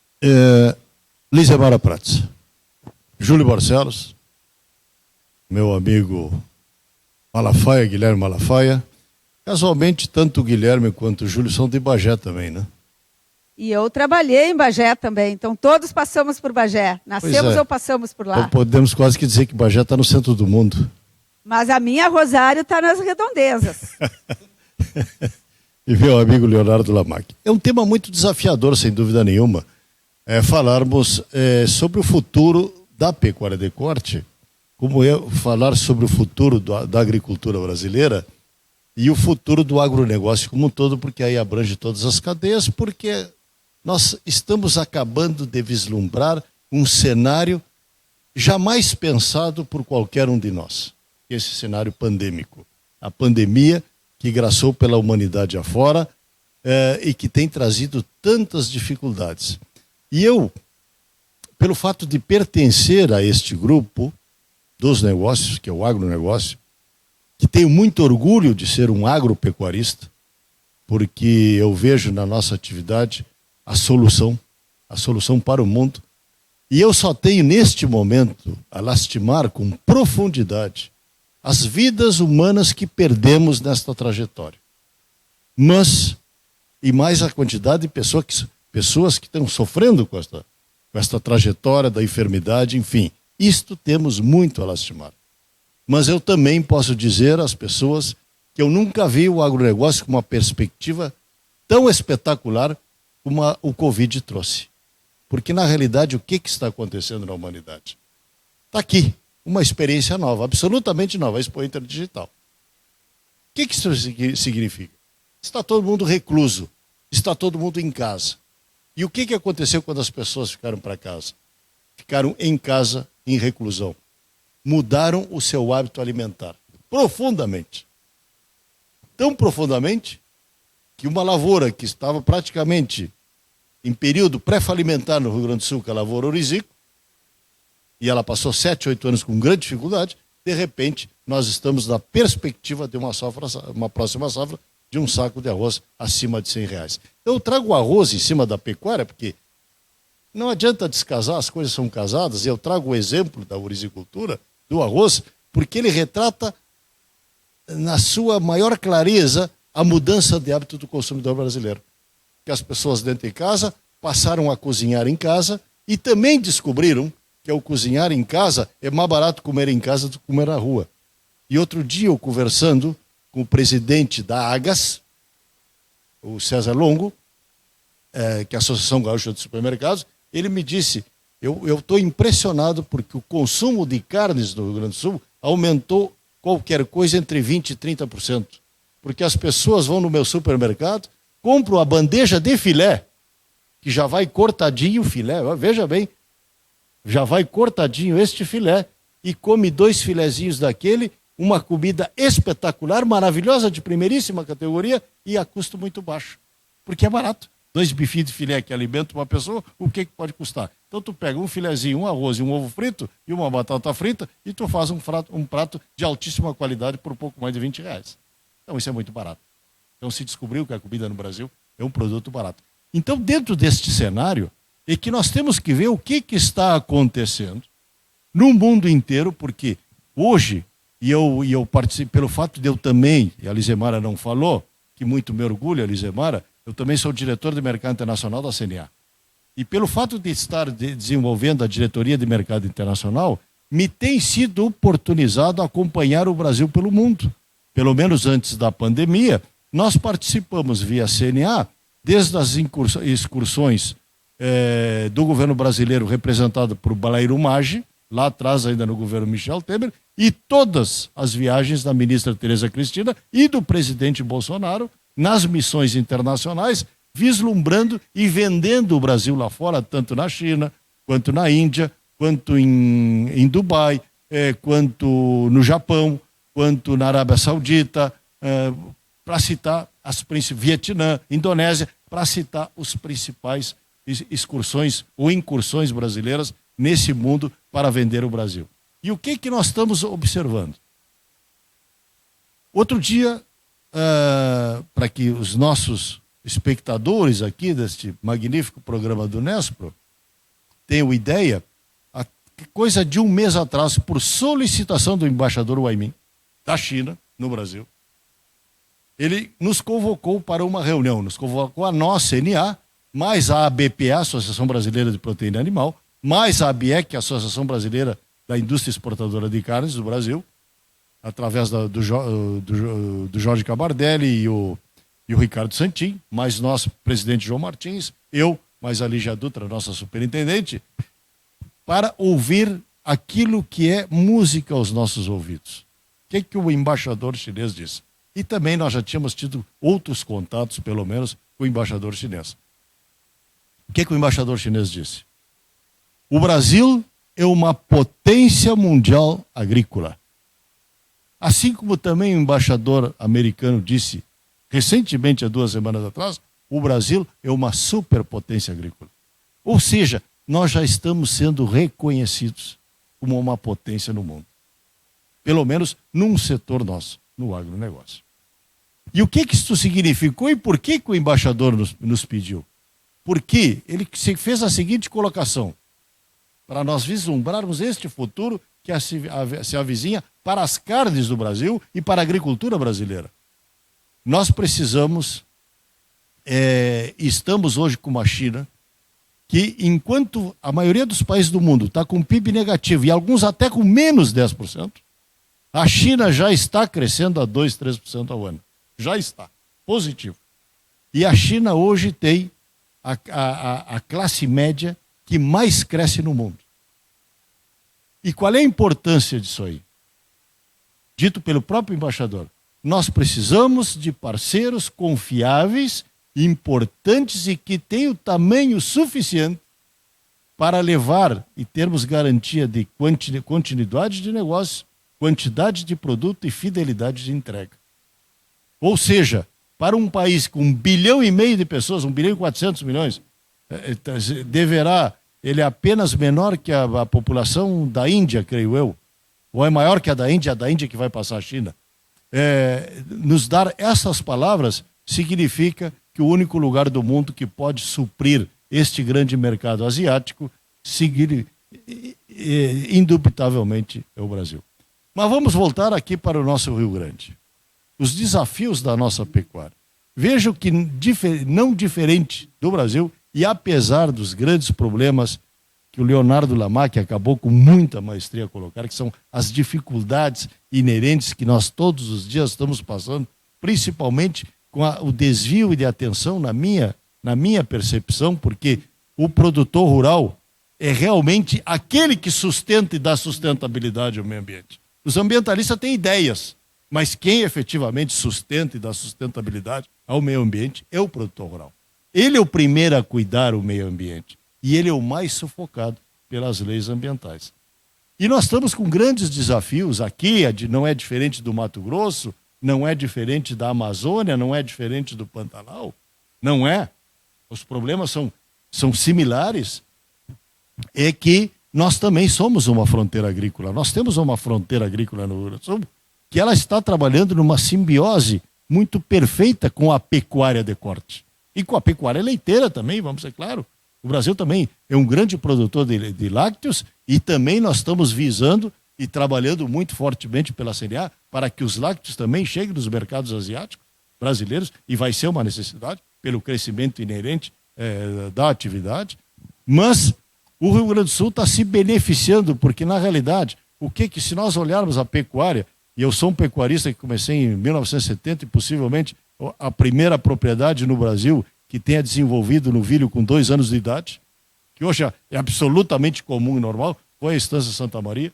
Lizemara Prates, Júlio Barcelos, meu amigo Malafaia, Guilherme Malafaia. Casualmente, tanto o Guilherme quanto o Júlio são de Bagé também, né? E eu trabalhei em Bagé também, então todos passamos por Bagé. Nascemos ou passamos por lá. Então podemos quase que dizer que Bagé está no centro do mundo. Mas a minha Rosário está nas redondezas. E meu amigo Leonardo Lamaque. É um tema muito desafiador, sem dúvida nenhuma, falarmos sobre o futuro da pecuária de corte, como é falar sobre o futuro da agricultura brasileira e o futuro do agronegócio como um todo, porque aí abrange todas as cadeias, porque nós estamos acabando de vislumbrar um cenário jamais pensado por qualquer um de nós. Esse cenário pandêmico. A pandemia que graçou pela humanidade afora e que tem trazido tantas dificuldades. E eu, pelo fato de pertencer a este grupo dos negócios, que é o agronegócio, que tenho muito orgulho de ser um agropecuarista, porque eu vejo na nossa atividade a solução para o mundo. E eu só tenho neste momento a lastimar com profundidade as vidas humanas que perdemos nesta trajetória. E mais a quantidade de pessoas que estão sofrendo com esta trajetória da enfermidade, enfim. Isto temos muito a lastimar. Mas eu também posso dizer às pessoas que eu nunca vi o agronegócio com uma perspectiva tão espetacular como o Covid trouxe. Porque, na realidade, o que está acontecendo na humanidade? Está aqui, uma experiência nova, absolutamente nova, a Expo Inter Digital. O que isso significa? Está todo mundo recluso, está todo mundo em casa. E o que aconteceu quando as pessoas ficaram para casa? Ficaram em casa, em reclusão. Mudaram o seu hábito alimentar, profundamente. Tão profundamente que uma lavoura que estava praticamente em período pré-falimentar no Rio Grande do Sul, que é a lavoura Ourizico, e ela passou 7, 8 anos com grande dificuldade, de repente nós estamos na perspectiva de uma próxima safra de um saco de arroz acima de R$100. Então eu trago o arroz em cima da pecuária, porque não adianta descasar, as coisas são casadas, e eu trago o exemplo da ourizicultura, do arroz, porque ele retrata na sua maior clareza a mudança de hábito do consumidor brasileiro. Que as pessoas dentro de casa passaram a cozinhar em casa e também descobriram que ao cozinhar em casa é mais barato comer em casa do que comer na rua. E outro dia eu conversando com o presidente da Agas, o César Longo, que é a Associação Gaúcha de Supermercados, ele me disse, eu estou impressionado porque o consumo de carnes no Rio Grande do Sul aumentou qualquer coisa entre 20% e 30%. Porque as pessoas vão no meu supermercado, compram a bandeja de filé, que já vai cortadinho o filé, veja bem, já vai cortadinho este filé, e come 2 filezinhos daquele, uma comida espetacular, maravilhosa, de primeiríssima categoria, e a custo muito baixo. Porque é barato. 2 bifinhos de filé que alimentam uma pessoa, o que pode custar? Então tu pega um filezinho, um arroz e um ovo frito, e uma batata frita, e tu faz um prato de altíssima qualidade por pouco mais de R$20. Então isso é muito barato. Então se descobriu que a comida no Brasil é um produto barato. Então dentro deste cenário é que nós temos que ver o que está acontecendo no mundo inteiro, porque hoje, e eu participo, pelo fato de eu também, e a Lizemara não falou, que muito me orgulha, a Lizemara, eu também sou diretor de mercado internacional da CNA. E pelo fato de estar desenvolvendo a diretoria de mercado internacional, me tem sido oportunizado a acompanhar o Brasil pelo mundo. Pelo menos antes da pandemia, nós participamos via CNA, desde as excursões do governo brasileiro representado por Balaíro Maggi, lá atrás ainda no governo Michel Temer, e todas as viagens da ministra Tereza Cristina e do presidente Bolsonaro nas missões internacionais, vislumbrando e vendendo o Brasil lá fora, tanto na China, quanto na Índia, quanto em Dubai, quanto no Japão, quanto na Arábia Saudita, para citar Vietnã, Indonésia, para citar os principais excursões ou incursões brasileiras nesse mundo para vender o Brasil. E o que nós estamos observando? Outro dia, para que os nossos espectadores aqui deste magnífico programa do Nespro tenham ideia, a coisa de um mês atrás, por solicitação do embaixador Wai Min, da China, no Brasil, ele nos convocou para uma reunião, nos convocou a nós, CNA, mais a ABPA, Associação Brasileira de Proteína Animal, mais a ABIEC, a Associação Brasileira da Indústria Exportadora de Carnes do Brasil, através do Jorge Cabardelli e o Ricardo Santin, mais nosso presidente João Martins, eu, mais a Lígia Dutra, nossa superintendente, para ouvir aquilo que é música aos nossos ouvidos. O que o embaixador chinês disse? E também nós já tínhamos tido outros contatos, pelo menos, com o embaixador chinês. O que o embaixador chinês disse? O Brasil é uma potência mundial agrícola. Assim como também o embaixador americano disse recentemente, há 2 semanas atrás, o Brasil é uma superpotência agrícola. Ou seja, nós já estamos sendo reconhecidos como uma potência no mundo. Pelo menos num setor nosso, no agronegócio. E o que isso significou e por que o embaixador nos pediu? Porque ele fez a seguinte colocação: para nós vislumbrarmos este futuro que se avizinha para as carnes do Brasil e para a agricultura brasileira. Nós precisamos, estamos hoje com uma China que, enquanto a maioria dos países do mundo está com PIB negativo e alguns até com menos 10%, a China já está crescendo a 2%, 3% ao ano. Já está positivo. E a China hoje tem a classe média que mais cresce no mundo. E qual é a importância disso aí? Dito pelo próprio embaixador, nós precisamos de parceiros confiáveis, importantes e que tenham tamanho suficiente para levar e termos garantia de continuidade de negócio, quantidade de produto e fidelidade de entrega. Ou seja, para um país com 1,5 bilhão de pessoas, 1 bilhão e 400 milhões, ele é apenas menor que a população da Índia, creio eu, ou é maior que a da Índia que vai passar a China. Nos dar essas palavras significa que o único lugar do mundo que pode suprir este grande mercado asiático, indubitavelmente, é o Brasil. Mas vamos voltar aqui para o nosso Rio Grande. Os desafios da nossa pecuária. Vejo que, não diferente do Brasil, e apesar dos grandes problemas que o Leonardo Lamacchia acabou com muita maestria a colocar, que são as dificuldades inerentes que nós todos os dias estamos passando, principalmente com o desvio de atenção na minha percepção, porque o produtor rural é realmente aquele que sustenta e dá sustentabilidade ao meio ambiente. Os ambientalistas têm ideias, mas quem efetivamente sustenta e dá sustentabilidade ao meio ambiente é o produtor rural. Ele é o primeiro a cuidar do meio ambiente e ele é o mais sufocado pelas leis ambientais. E nós estamos com grandes desafios aqui, não é diferente do Mato Grosso, não é diferente da Amazônia, não é diferente do Pantanal, não é. Os problemas são similares, é que nós também somos uma fronteira agrícola. Nós temos uma fronteira agrícola no Rio Grande do Sul, que ela está trabalhando numa simbiose muito perfeita com a pecuária de corte. E com a pecuária leiteira também, vamos ser claro. O Brasil também é um grande produtor de lácteos e também nós estamos visando e trabalhando muito fortemente pela CNA para que os lácteos também cheguem nos mercados asiáticos, brasileiros, e vai ser uma necessidade pelo crescimento inerente da atividade. Mas o Rio Grande do Sul está se beneficiando, porque na realidade, se nós olharmos a pecuária, e eu sou um pecuarista que comecei em 1970 e possivelmente a primeira propriedade no Brasil que tenha desenvolvido novilho com 2 anos de idade, que hoje é absolutamente comum e normal, foi a Estância Santa Maria,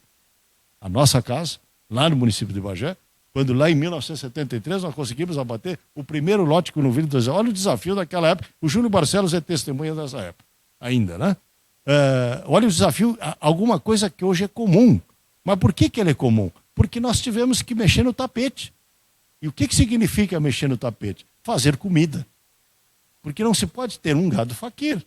a nossa casa, lá no município de Bagé, quando lá em 1973 nós conseguimos abater o primeiro lote com novilho de 2 anos. Olha o desafio daquela época, o Júlio Barcelos é testemunha dessa época, ainda, né? Olha o desafio, alguma coisa que hoje é comum. Mas por que ele é comum? Porque nós tivemos que mexer no tapete. E o que significa mexer no tapete? Fazer comida. Porque não se pode ter um gado faquir.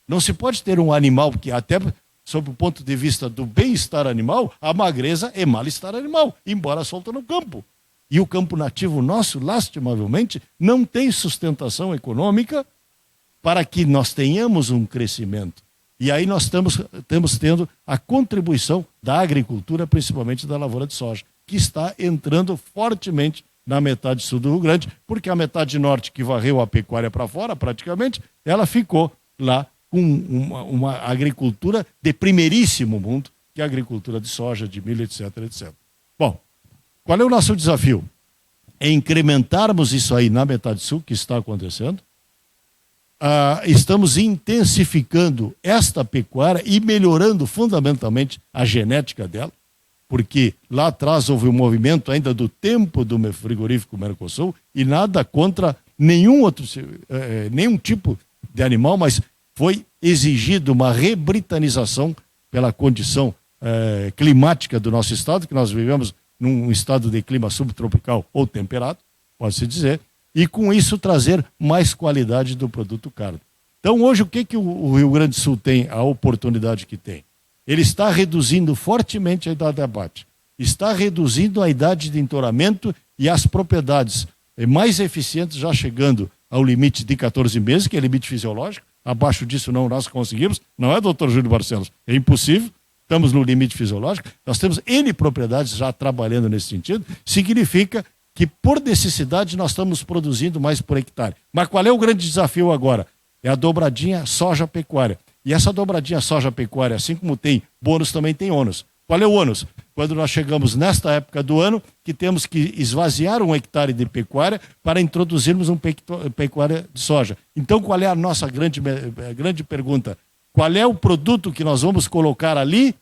Não se pode ter um animal, que até sob o ponto de vista do bem-estar animal, a magreza é mal-estar animal, embora solta no campo. E o campo nativo nosso, lastimavelmente, não tem sustentação econômica para que nós tenhamos um crescimento. E aí nós estamos tendo a contribuição da agricultura, principalmente da lavoura de soja, que está entrando fortemente na metade sul do Rio Grande, porque a metade norte, que varreu a pecuária para fora, praticamente, ela ficou lá com uma agricultura de primeiríssimo mundo, que é a agricultura de soja, de milho, etc, etc. Bom, qual é o nosso desafio? É incrementarmos isso aí na metade sul, que está acontecendo. Estamos intensificando esta pecuária e melhorando fundamentalmente a genética dela, porque lá atrás houve um movimento ainda do tempo do frigorífico Mercosul e nada contra nenhum tipo de animal, mas foi exigido uma rebritanização pela condição climática do nosso estado, que nós vivemos num estado de clima subtropical ou temperado, pode-se dizer, e com isso trazer mais qualidade do produto carne. Então, hoje, o que o Rio Grande do Sul tem, a oportunidade que tem? Ele está reduzindo fortemente a idade de abate, está reduzindo a idade de entouramento e as propriedades mais eficientes já chegando ao limite de 14 meses, que é limite fisiológico. Abaixo disso não nós conseguimos, não é, doutor Júlio Barcelos? É impossível, estamos no limite fisiológico. Nós temos N propriedades já trabalhando nesse sentido, significa que por necessidade nós estamos produzindo mais por hectare. Mas qual é o grande desafio agora? É a dobradinha soja-pecuária. E essa dobradinha soja-pecuária, assim como tem bônus, também tem ônus. Qual é o ônus? Quando nós chegamos nesta época do ano, que temos que esvaziar 1 hectare de pecuária para introduzirmos um pecuária de soja. Então, qual é a nossa grande pergunta? Qual é o produto que nós vamos colocar ali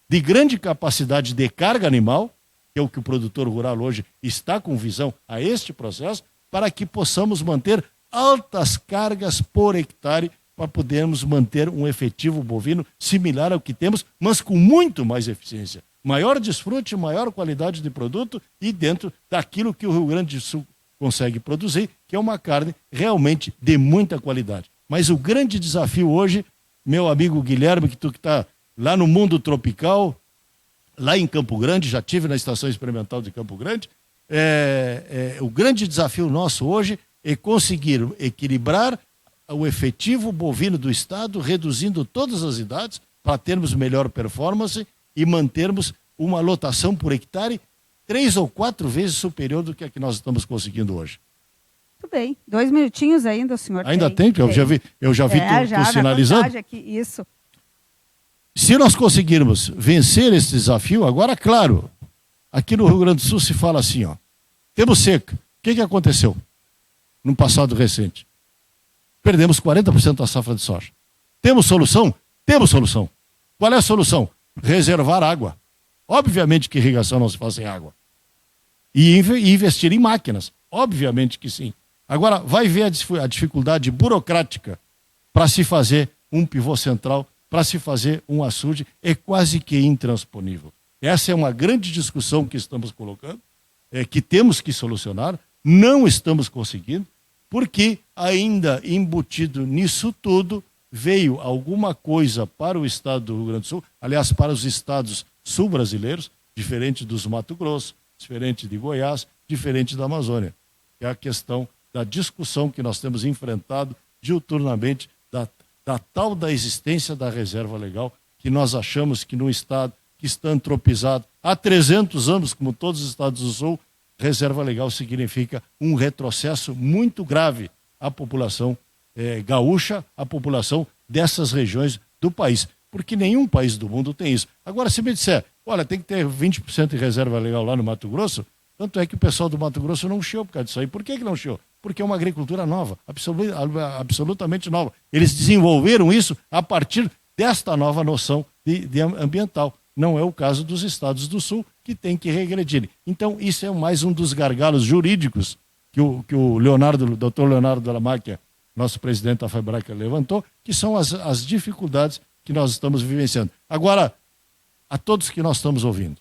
de grande capacidade de carga animal, que é o que o produtor rural hoje está com visão a este processo, para que possamos manter altas cargas por hectare para podermos manter um efetivo bovino similar ao que temos, mas com muito mais eficiência. Maior desfrute, maior qualidade de produto e dentro daquilo que o Rio Grande do Sul consegue produzir, que é uma carne realmente de muita qualidade. Mas o grande desafio hoje, meu amigo Guilherme, que tu que está lá no mundo tropical, lá em Campo Grande, já tive na Estação Experimental de Campo Grande, o grande desafio nosso hoje é conseguir equilibrar o efetivo bovino do Estado, reduzindo todas as idades, para termos melhor performance e mantermos uma lotação por hectare 3 ou 4 vezes superior do que a que nós estamos conseguindo hoje. Muito bem. 2 minutinhos ainda, o senhor ainda tem? Eu já vi tu sinalizando. Aqui, isso. Se nós conseguirmos vencer esse desafio, agora, claro, aqui no Rio Grande do Sul se fala assim, ó, temos seca. O que aconteceu no passado recente? Perdemos 40% da safra de soja. Temos solução? Temos solução. Qual é a solução? Reservar água. Obviamente que irrigação não se faz sem água. E investir em máquinas. Obviamente que sim. Agora, vai ver a dificuldade burocrática para se fazer um pivô central, para se fazer um açude, é quase que intransponível. Essa é uma grande discussão que estamos colocando, que temos que solucionar, não estamos conseguindo, porque ainda embutido nisso tudo, veio alguma coisa para o estado do Rio Grande do Sul, aliás, para os estados sul-brasileiros, diferente dos Mato Grosso, diferente de Goiás, diferente da Amazônia. É a questão da discussão que nós temos enfrentado diuturnamente da tal da existência da reserva legal, que nós achamos que no estado que está antropizado há 300 anos, como todos os estados do Sul, reserva legal significa um retrocesso muito grave à população gaúcha, à população dessas regiões do país, porque nenhum país do mundo tem isso. Agora, se me disser, olha, tem que ter 20% de reserva legal lá no Mato Grosso, tanto é que o pessoal do Mato Grosso não chiou por causa disso aí. Por que não chiou? Porque é uma agricultura nova, absolutamente nova. Eles desenvolveram isso a partir desta nova noção de ambiental. Não é o caso dos estados do Sul, que tem que regredir. Então, isso é mais um dos gargalos jurídicos que o doutor Leonardo Della Macchia, nosso presidente da FEBRAC, levantou, que são as dificuldades que nós estamos vivenciando. Agora, a todos que nós estamos ouvindo,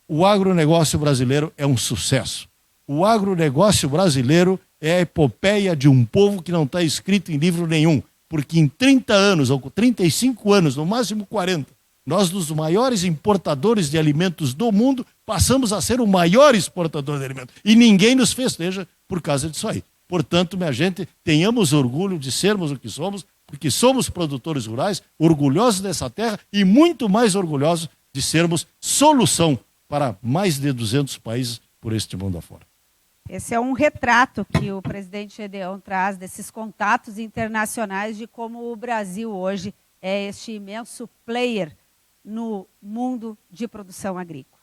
o agronegócio brasileiro é um sucesso. O agronegócio brasileiro é a epopeia de um povo que não está escrito em livro nenhum, porque em 30 anos, ou 35 anos, no máximo 40, nós, dos maiores importadores de alimentos do mundo, passamos a ser o maior exportador de alimentos. E ninguém nos festeja por causa disso aí. Portanto, minha gente, tenhamos orgulho de sermos o que somos, porque somos produtores rurais, orgulhosos dessa terra e muito mais orgulhosos de sermos solução para mais de 200 países por este mundo afora. Esse é um retrato que o presidente Gedeon traz desses contatos internacionais de como o Brasil hoje é este imenso player no mundo de produção agrícola.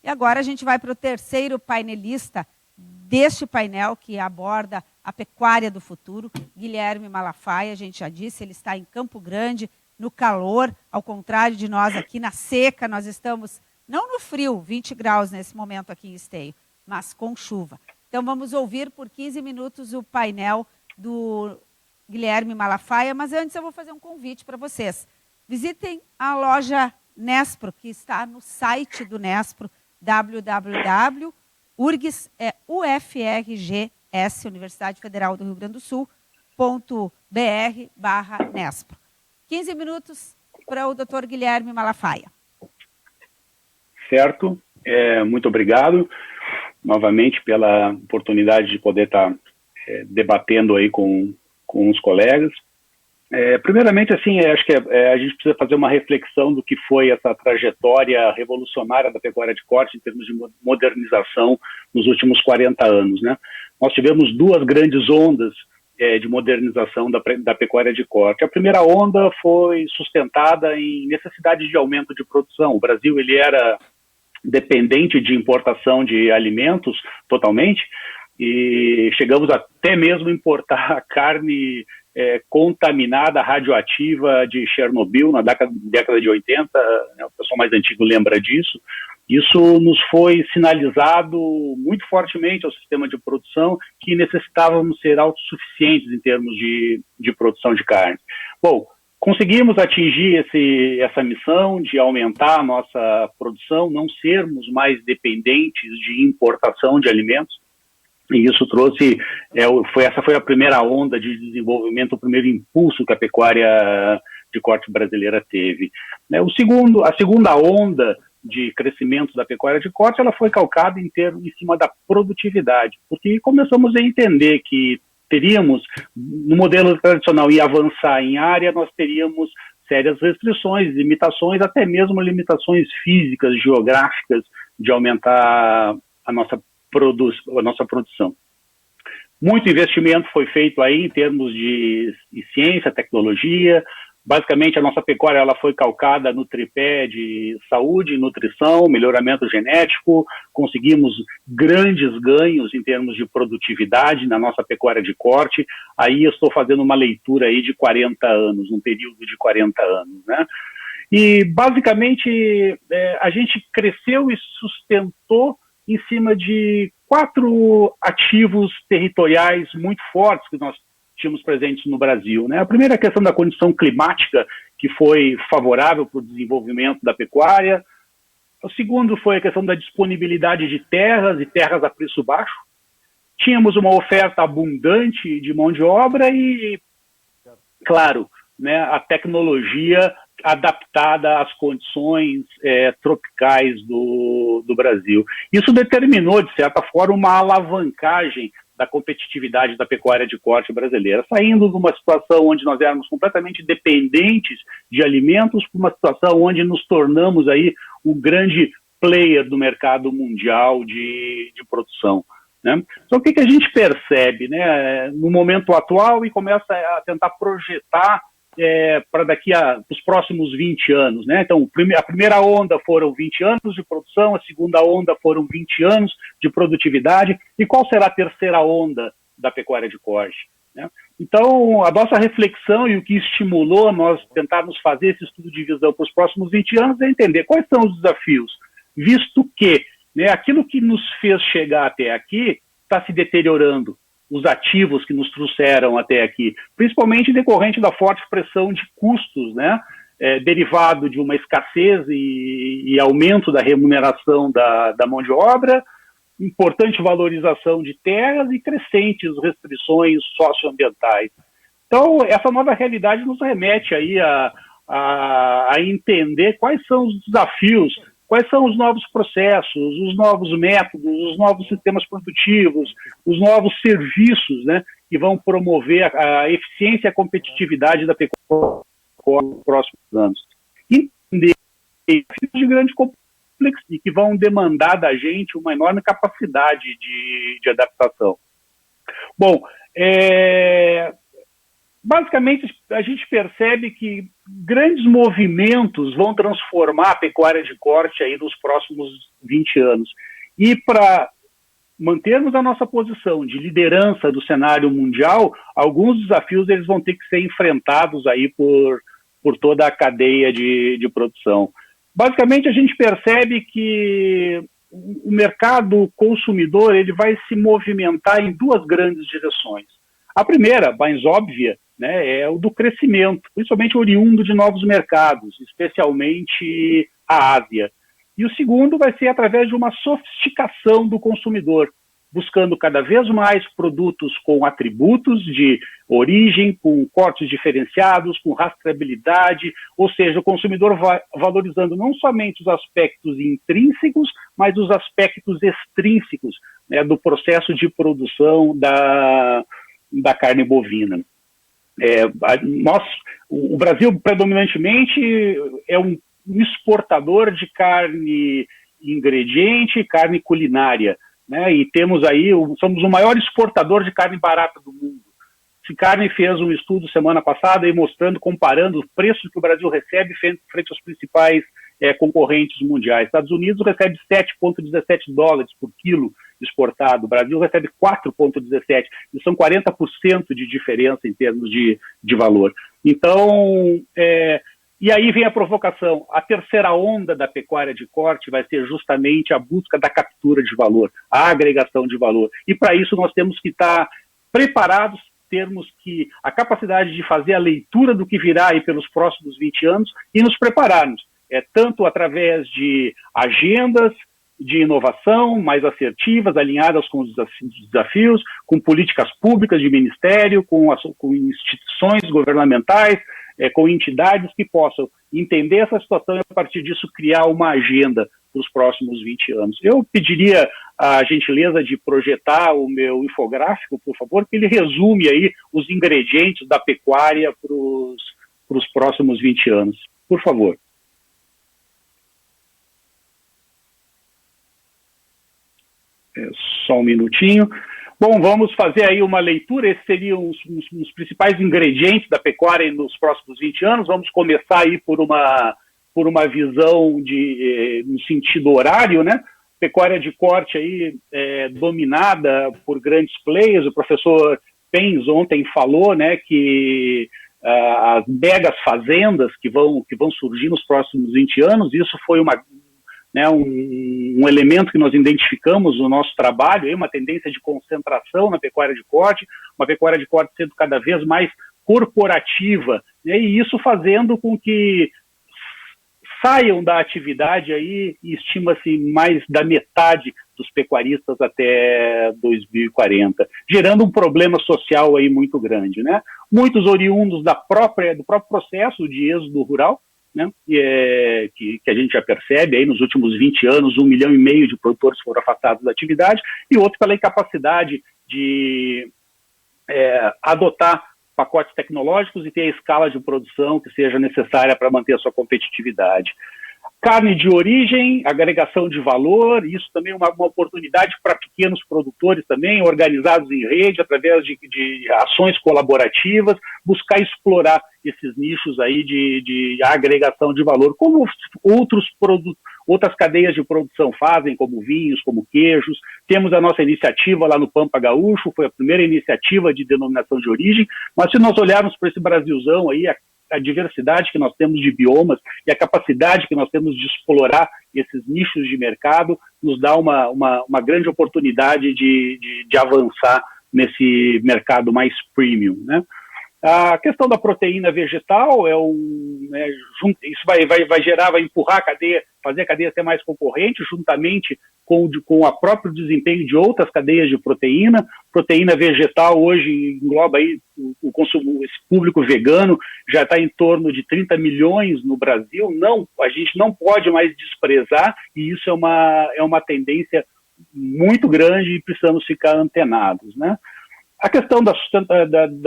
E agora a gente vai para o terceiro painelista deste painel, que aborda a pecuária do futuro, Guilherme Malafaia. A gente já disse, ele está em Campo Grande, no calor, ao contrário de nós aqui na seca. Nós estamos, não no frio, 20 graus nesse momento aqui em Esteio, mas com chuva. Então vamos ouvir por 15 minutos o painel do Guilherme Malafaia, mas antes eu vou fazer um convite para vocês. Visitem a loja Nespro, que está no site do Nespro, www.urgs, UFRGS, Universidade Federal do Rio Grande do Sul, www.cicred.com.br/Nespro. 15 minutos para o Dr. Guilherme Malafaia. Certo, muito obrigado novamente pela oportunidade de poder estar debatendo aí com os colegas. Primeiramente, assim, acho que a gente precisa fazer uma reflexão do que foi essa trajetória revolucionária da pecuária de corte em termos de modernização nos últimos 40 anos, né? Nós tivemos duas grandes ondas de modernização da pecuária de corte. A primeira onda foi sustentada em necessidade de aumento de produção. O Brasil, ele era dependente de importação de alimentos totalmente, e chegamos até mesmo a importar carne contaminada, radioativa de Chernobyl na década de 80, né, o pessoal mais antigo lembra disso. Isso nos foi sinalizado muito fortemente ao sistema de produção que necessitávamos ser autossuficientes em termos de produção de carne. Bom, conseguimos atingir essa missão de aumentar a nossa produção, não sermos mais dependentes de importação de alimentos, e isso trouxe, essa foi a primeira onda de desenvolvimento, o primeiro impulso que a pecuária de corte brasileira teve. A segunda onda de crescimento da pecuária de corte, ela foi calcada em cima da produtividade, porque começamos a entender que teríamos, no modelo tradicional, e avançar em área, nós teríamos sérias restrições, limitações, até mesmo limitações físicas, geográficas, de aumentar a nossa produção. Muito investimento foi feito aí em termos de ciência, tecnologia. Basicamente, a nossa pecuária ela foi calcada no tripé de saúde, nutrição, melhoramento genético. Conseguimos grandes ganhos em termos de produtividade na nossa pecuária de corte. Aí eu estou fazendo uma leitura aí de 40 anos, um período de 40 anos, né? E, basicamente, a gente cresceu e sustentou em cima de 4 ativos territoriais muito fortes que nós tínhamos presentes no Brasil, né? A primeira é a questão da condição climática, que foi favorável para o desenvolvimento da pecuária. O segundo foi a questão da disponibilidade de terras e terras a preço baixo. Tínhamos uma oferta abundante de mão de obra e, claro, né, a tecnologia adaptada às condições tropicais do Brasil. Isso determinou, de certa forma, uma alavancagem da competitividade da pecuária de corte brasileira, saindo de uma situação onde nós éramos completamente dependentes de alimentos para uma situação onde nos tornamos aí o grande player do mercado mundial de produção, né? Então, o que a gente percebe, né, no momento atual e começa a tentar projetar para daqui os próximos 20 anos, né? Então, a primeira onda foram 20 anos de produção, a segunda onda foram 20 anos de produtividade, e qual será a terceira onda da pecuária de corte, né? Então, a nossa reflexão e o que estimulou nós tentarmos fazer esse estudo de visão para os próximos 20 anos é entender quais são os desafios, visto que, né, aquilo que nos fez chegar até aqui está se deteriorando, os ativos que nos trouxeram até aqui, principalmente decorrente da forte pressão de custos, né, derivado de uma escassez e aumento da remuneração da mão de obra, importante valorização de terras e crescentes restrições socioambientais. Então, essa nova realidade nos remete aí a entender quais são os desafios, quais são os novos processos, os novos métodos, os novos sistemas produtivos, os novos serviços, né, que vão promover a eficiência e a competitividade da pecuária nos próximos anos. Entender desafios de grande complexidade e que vão demandar da gente uma enorme capacidade de adaptação. Bom, basicamente, a gente percebe que grandes movimentos vão transformar a pecuária de corte aí nos próximos 20 anos. E para mantermos a nossa posição de liderança do cenário mundial, alguns desafios eles vão ter que ser enfrentados aí por toda a cadeia de produção. Basicamente, a gente percebe que o mercado consumidor ele vai se movimentar em 2 grandes direções. A primeira, mais óbvia, né, é o do crescimento, principalmente oriundo de novos mercados, especialmente a Ásia. E o segundo vai ser através de uma sofisticação do consumidor, buscando cada vez mais produtos com atributos de origem, com cortes diferenciados, com rastreabilidade, ou seja, o consumidor vai valorizando não somente os aspectos intrínsecos, mas os aspectos extrínsecos, né, do processo de produção da carne bovina. O Brasil predominantemente é um exportador de carne ingrediente, carne culinária, né? E temos aí, somos o maior exportador de carne barata do mundo. Carne fez um estudo semana passada aí mostrando, comparando os preços que o Brasil recebe frente aos principais concorrentes mundiais. Estados Unidos recebe 7,17 dólares por quilo exportado, o Brasil recebe 4,17, e são 40% de diferença em termos de valor. Então, e aí vem a provocação. A terceira onda da pecuária de corte vai ser justamente a busca da captura de valor, a agregação de valor. E para isso nós temos que estar preparados, termos que a capacidade de fazer a leitura do que virá aí pelos próximos 20 anos e nos prepararmos, tanto através de agendas de inovação mais assertivas, alinhadas com os desafios, com políticas públicas de ministério, com instituições governamentais, com entidades que possam entender essa situação e, a partir disso, criar uma agenda para os próximos 20 anos. Eu pediria a gentileza de projetar o meu infográfico, por favor, que ele resume aí os ingredientes da pecuária para os próximos 20 anos. Por favor. Só um minutinho. Bom, vamos fazer aí uma leitura. Esses seriam os principais ingredientes da pecuária nos próximos 20 anos. Vamos começar aí por uma visão no sentido horário, né? Pecuária de corte aí dominada por grandes players. O professor Pens ontem falou, né, que as megas fazendas que vão surgir nos próximos 20 anos, isso foi um elemento que nós identificamos no nosso trabalho, uma tendência de concentração na pecuária de corte, uma pecuária de corte sendo cada vez mais corporativa, né, e isso fazendo com que saiam da atividade aí, e estima-se mais da metade dos pecuaristas até 2040, gerando um problema social aí muito grande, né? Muitos oriundos do próprio processo de êxodo rural, né, que a gente já percebe aí nos últimos 20 anos, 1,5 milhão de produtores foram afastados da atividade, e outro pela incapacidade de adotar pacotes tecnológicos e ter a escala de produção que seja necessária para manter a sua competitividade. Carne de origem, agregação de valor, isso também é uma oportunidade para pequenos produtores também, organizados em rede, através de ações colaborativas, buscar explorar esses nichos aí de agregação de valor, como outras cadeias de produção fazem, como vinhos, como queijos. Temos a nossa iniciativa lá no Pampa Gaúcho, foi a primeira iniciativa de denominação de origem, mas se nós olharmos para esse Brasilzão aí, a diversidade que nós temos de biomas e a capacidade que nós temos de explorar esses nichos de mercado nos dá uma grande oportunidade de avançar nesse mercado mais premium, né? A questão da proteína vegetal isso vai empurrar a cadeia, fazer a cadeia ser mais concorrente, juntamente com o próprio desempenho de outras cadeias de proteína. Proteína vegetal hoje engloba aí o consumo, esse público vegano já está em torno de 30 milhões no Brasil. A gente não pode mais desprezar, e isso é uma tendência muito grande e precisamos ficar antenados, né? A questão da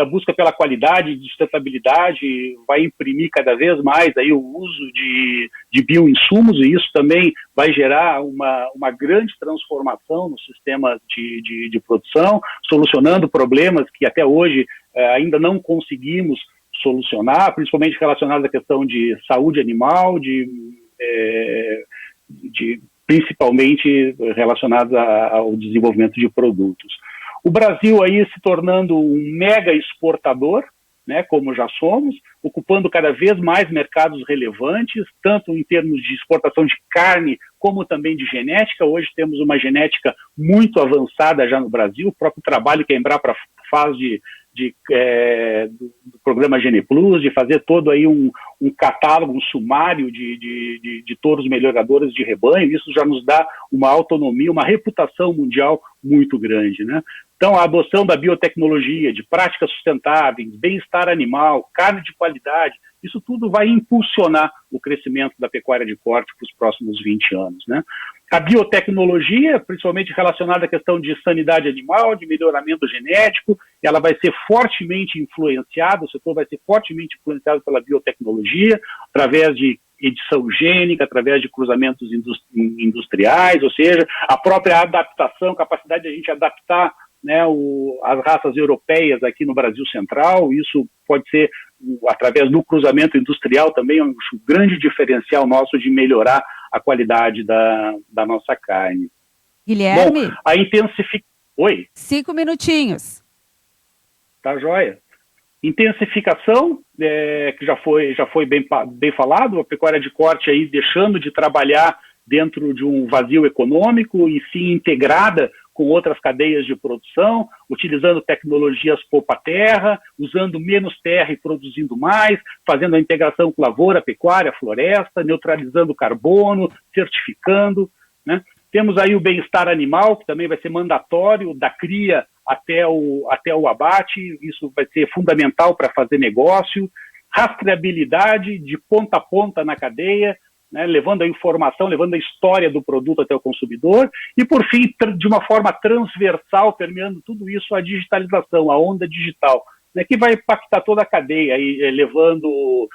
busca pela qualidade e sustentabilidade vai imprimir cada vez mais aí o uso de bioinsumos, e isso também vai gerar uma grande transformação no sistema de produção, solucionando problemas que até hoje ainda não conseguimos solucionar, principalmente relacionados à questão de saúde animal, principalmente relacionados ao desenvolvimento de produtos. O Brasil aí se tornando um mega exportador, né, como já somos, ocupando cada vez mais mercados relevantes, tanto em termos de exportação de carne, como também de genética. Hoje temos uma genética muito avançada já no Brasil, o próprio trabalho que a Embrapa faz de do programa Gene Plus, de fazer todo aí um catálogo, um sumário de touros melhoradores de rebanho. Isso já nos dá uma autonomia, uma reputação mundial muito grande, né? Então, a adoção da biotecnologia, de práticas sustentáveis, bem-estar animal, carne de qualidade, isso tudo vai impulsionar o crescimento da pecuária de corte para os próximos 20 anos, né? A biotecnologia, principalmente relacionada à questão de sanidade animal, de melhoramento genético, ela vai ser fortemente influenciada, o setor vai ser fortemente influenciado pela biotecnologia, através de edição gênica, através de cruzamentos industriais, ou seja, a própria adaptação, capacidade de a gente adaptar, né, as raças europeias aqui no Brasil Central. Isso pode ser através do cruzamento industrial também, um grande diferencial nosso de melhorar a qualidade da nossa carne. Guilherme? Bom, a intensificação... Oi? 5 minutinhos. Tá joia. Intensificação, que já foi bem falado, a pecuária de corte aí deixando de trabalhar dentro de um vazio econômico e sim integrada com outras cadeias de produção, utilizando tecnologias poupa-terra, usando menos terra e produzindo mais, fazendo a integração com lavoura, pecuária, floresta, neutralizando carbono, certificando, né? Temos aí o bem-estar animal, que também vai ser mandatório, da cria até o abate. Isso vai ser fundamental para fazer negócio. Rastreabilidade de ponta a ponta na cadeia, né, levando a informação, levando a história do produto até o consumidor. E, por fim, de uma forma transversal, permeando tudo isso, a digitalização, a onda digital, né, que vai impactar toda a cadeia, aí, levando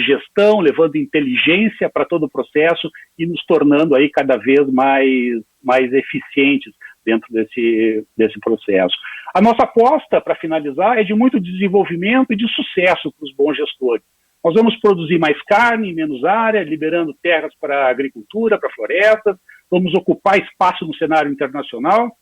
gestão, levando inteligência para todo o processo e nos tornando aí cada vez mais eficientes dentro desse processo. A nossa aposta, para finalizar, é de muito desenvolvimento e de sucesso para os bons gestores. Nós vamos produzir mais carne em menos área, liberando terras para a agricultura, para florestas, vamos ocupar espaço no cenário internacional,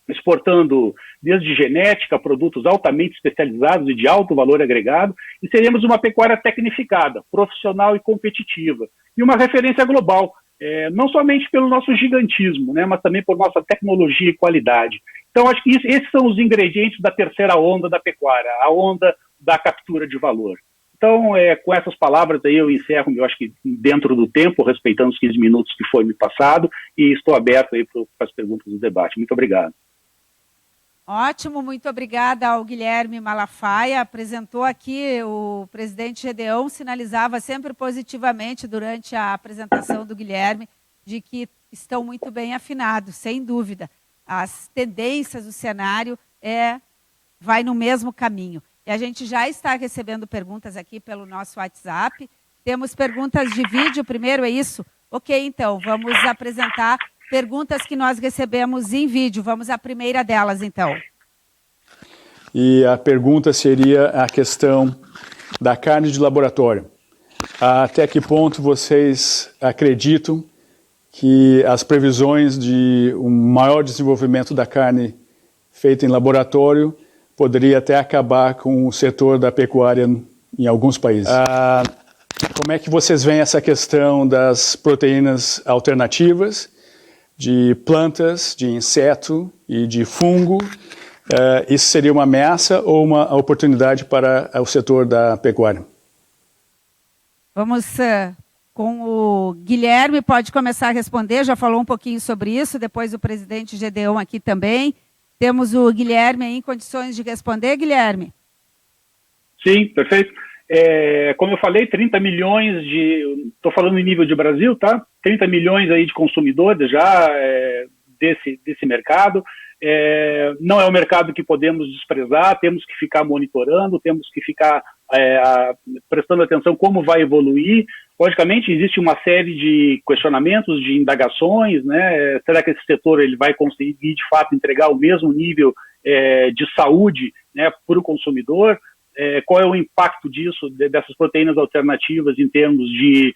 exportando desde genética, produtos altamente especializados e de alto valor agregado, e seremos uma pecuária tecnificada, profissional e competitiva, e uma referência global, não somente pelo nosso gigantismo, né, mas também por nossa tecnologia e qualidade. Então, acho que esses são os ingredientes da terceira onda da pecuária, a onda da captura de valor. Então, com essas palavras aí eu encerro, eu acho que dentro do tempo, respeitando os 15 minutos que foi me passado, e estou aberto aí para as perguntas do debate. Muito obrigado. Ótimo, muito obrigada ao Guilherme Malafaia. Apresentou aqui o presidente Gedeon, sinalizava sempre positivamente durante a apresentação do Guilherme de que estão muito bem afinados, sem dúvida. As tendências do cenário vai no mesmo caminho. E a gente já está recebendo perguntas aqui pelo nosso WhatsApp. Temos perguntas de vídeo, primeiro é isso? Ok, então, vamos apresentar perguntas que nós recebemos em vídeo. Vamos à primeira delas, então. E a pergunta seria a questão da carne de laboratório. Até que ponto vocês acreditam que as previsões de um maior desenvolvimento da carne feita em laboratório poderia até acabar com o setor da pecuária em alguns países? Como é que vocês veem essa questão das proteínas alternativas, de plantas, de inseto e de fungo? Isso seria uma ameaça ou uma oportunidade para o setor da pecuária? Vamos com o Guilherme, pode começar a responder, já falou um pouquinho sobre isso, depois o presidente Gedeon aqui também. Temos o Guilherme aí em condições de responder, Guilherme? Sim, perfeito. Como eu falei, 30 milhões estou falando em nível de Brasil, tá? 30 milhões aí de consumidores já desse mercado. Não é um mercado que podemos desprezar, temos que ficar monitorando, temos que ficar prestando atenção como vai evoluir. Logicamente, existe uma série de questionamentos, de indagações, né? Será que esse setor ele vai conseguir, de fato, entregar o mesmo nível de saúde, né, para o consumidor? Qual é o impacto disso, dessas proteínas alternativas em termos de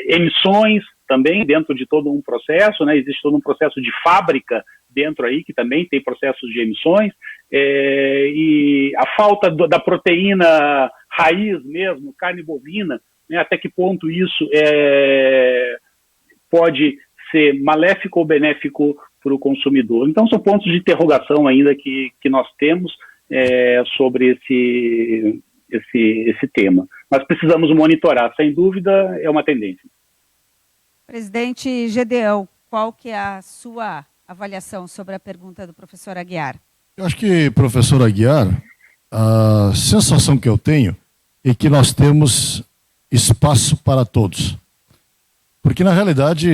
emissões também dentro de todo um processo, né? Existe todo um processo de fábrica dentro aí, que também tem processos de emissões, e a falta da proteína raiz mesmo, carne bovina, né? Até que ponto isso pode ser maléfico ou benéfico para o consumidor. Então são pontos de interrogação ainda que nós temos. sobre esse tema. Mas precisamos monitorar, sem dúvida, é uma tendência. Presidente Gedeão, qual que é a sua avaliação sobre a pergunta do professor Aguiar? Eu acho que, professor Aguiar, a sensação que eu tenho é que nós temos espaço para todos. Porque, na realidade,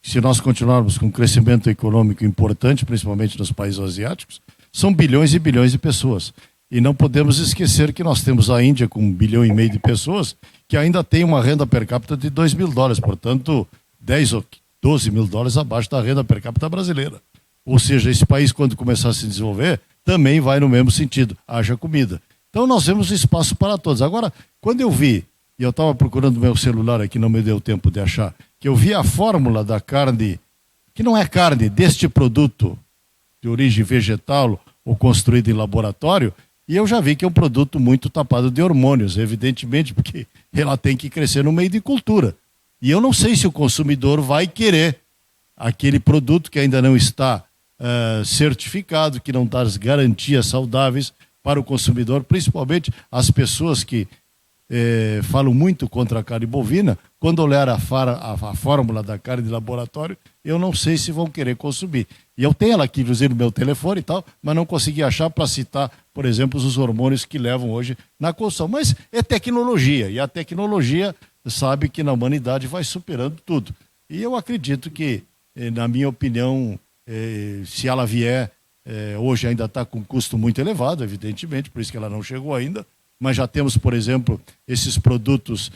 se nós continuarmos com um crescimento econômico importante, principalmente nos países asiáticos, são bilhões e bilhões de pessoas. E não podemos esquecer que nós temos a Índia com 1,5 bilhão de pessoas que ainda tem uma renda per capita de $2.000, portanto, 10 ou 12 mil dólares abaixo da renda per capita brasileira. Ou seja, esse país, quando começar a se desenvolver, também vai no mesmo sentido, haja comida. Então, nós temos espaço para todos. Agora, quando eu vi, e eu estava procurando meu celular aqui, não me deu tempo de achar, que eu vi a fórmula da carne, que não é carne, deste produto de origem vegetal ou construído em laboratório, e eu já vi que é um produto muito tapado de hormônios, evidentemente, porque ela tem que crescer no meio de cultura. E eu não sei se o consumidor vai querer aquele produto que ainda não está certificado, que não dá as garantias saudáveis para o consumidor, principalmente as pessoas que falam muito contra a carne bovina. Quando olhar a fórmula da carne de laboratório, eu não sei se vão querer consumir. E eu tenho ela aqui, inclusive, no meu telefone e tal, mas não consegui achar para citar, por exemplo, os hormônios que levam hoje na construção. Mas é tecnologia, e a tecnologia sabe que na humanidade vai superando tudo. E eu acredito que, na minha opinião, se ela vier, hoje ainda está com um custo muito elevado, evidentemente, por isso que ela não chegou ainda, mas já temos, por exemplo, esses produtos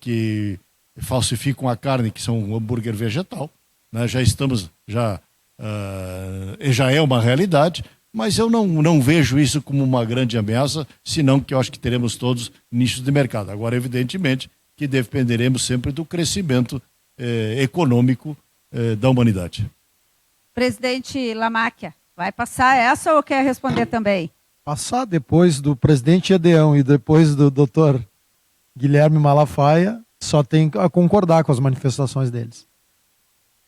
que falsificam a carne, que são um hambúrguer vegetal, né? Já é uma realidade, mas eu não vejo isso como uma grande ameaça, senão que eu acho que teremos todos nichos de mercado. Agora, evidentemente, que dependeremos sempre do crescimento econômico da humanidade. Presidente Lamáquia, vai passar essa ou quer responder também? Passar depois do presidente Gedeão e depois do doutor Guilherme Malafaia, só tem a concordar com as manifestações deles.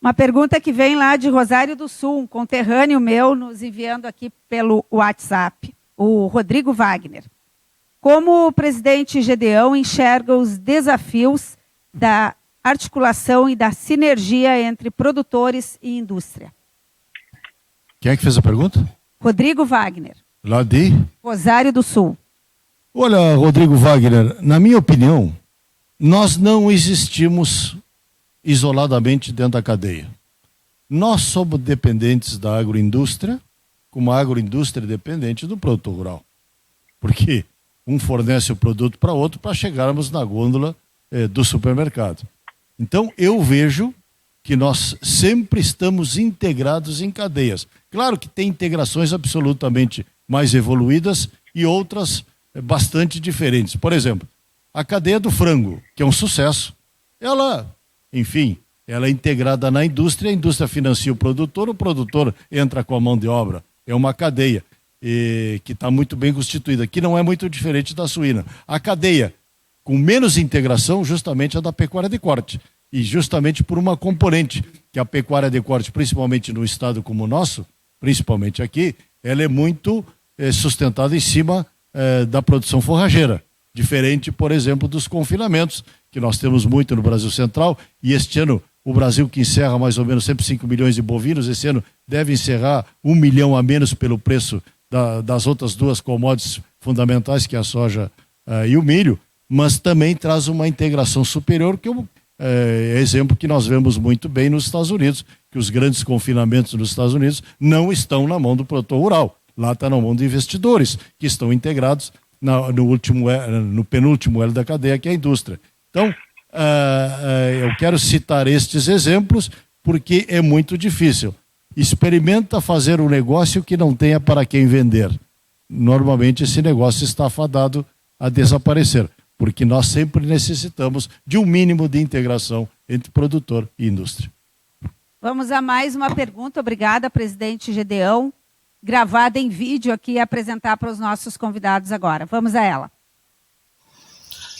Uma pergunta que vem lá de Rosário do Sul, um conterrâneo meu nos enviando aqui pelo WhatsApp, o Rodrigo Wagner. Como o presidente Gedeão enxerga os desafios da articulação e da sinergia entre produtores e indústria? Quem é que fez a pergunta? Rodrigo Wagner. Lá de? Rosário do Sul. Olha, Rodrigo Wagner, na minha opinião, nós não existimos isoladamente dentro da cadeia. Nós somos dependentes da agroindústria, como a agroindústria é dependente do produtor rural. Porque um fornece o produto para outro para chegarmos na gôndola do supermercado. Então, eu vejo que nós sempre estamos integrados em cadeias. Claro que tem integrações absolutamente mais evoluídas e outras bastante diferentes. Por exemplo, a cadeia do frango, que é um sucesso, ela é integrada na indústria, a indústria financia o produtor entra com a mão de obra. É uma cadeia que está muito bem constituída, que não é muito diferente da suína. A cadeia com menos integração, justamente a da pecuária de corte. E justamente por uma componente, que a pecuária de corte, principalmente no estado como o nosso, principalmente aqui, ela é muito sustentada em cima da produção forrageira. Diferente, por exemplo, dos confinamentos, que nós temos muito no Brasil Central, e este ano o Brasil, que encerra mais ou menos sempre 5 milhões de bovinos, esse ano deve encerrar 1 milhão a menos pelo preço das outras duas commodities fundamentais, que é a soja e o milho, mas também traz uma integração superior, que é exemplo que nós vemos muito bem nos Estados Unidos, que os grandes confinamentos nos Estados Unidos não estão na mão do produtor rural, lá está na mão de investidores, que estão integrados no penúltimo elo da cadeia, que é a indústria. Então, eu quero citar estes exemplos porque é muito difícil. Experimenta fazer um negócio que não tenha para quem vender. Normalmente esse negócio está fadado a desaparecer, porque nós sempre necessitamos de um mínimo de integração entre produtor e indústria. Vamos a mais uma pergunta. Obrigada, presidente Gedeão, gravada em vídeo aqui, apresentar para os nossos convidados agora. Vamos a ela.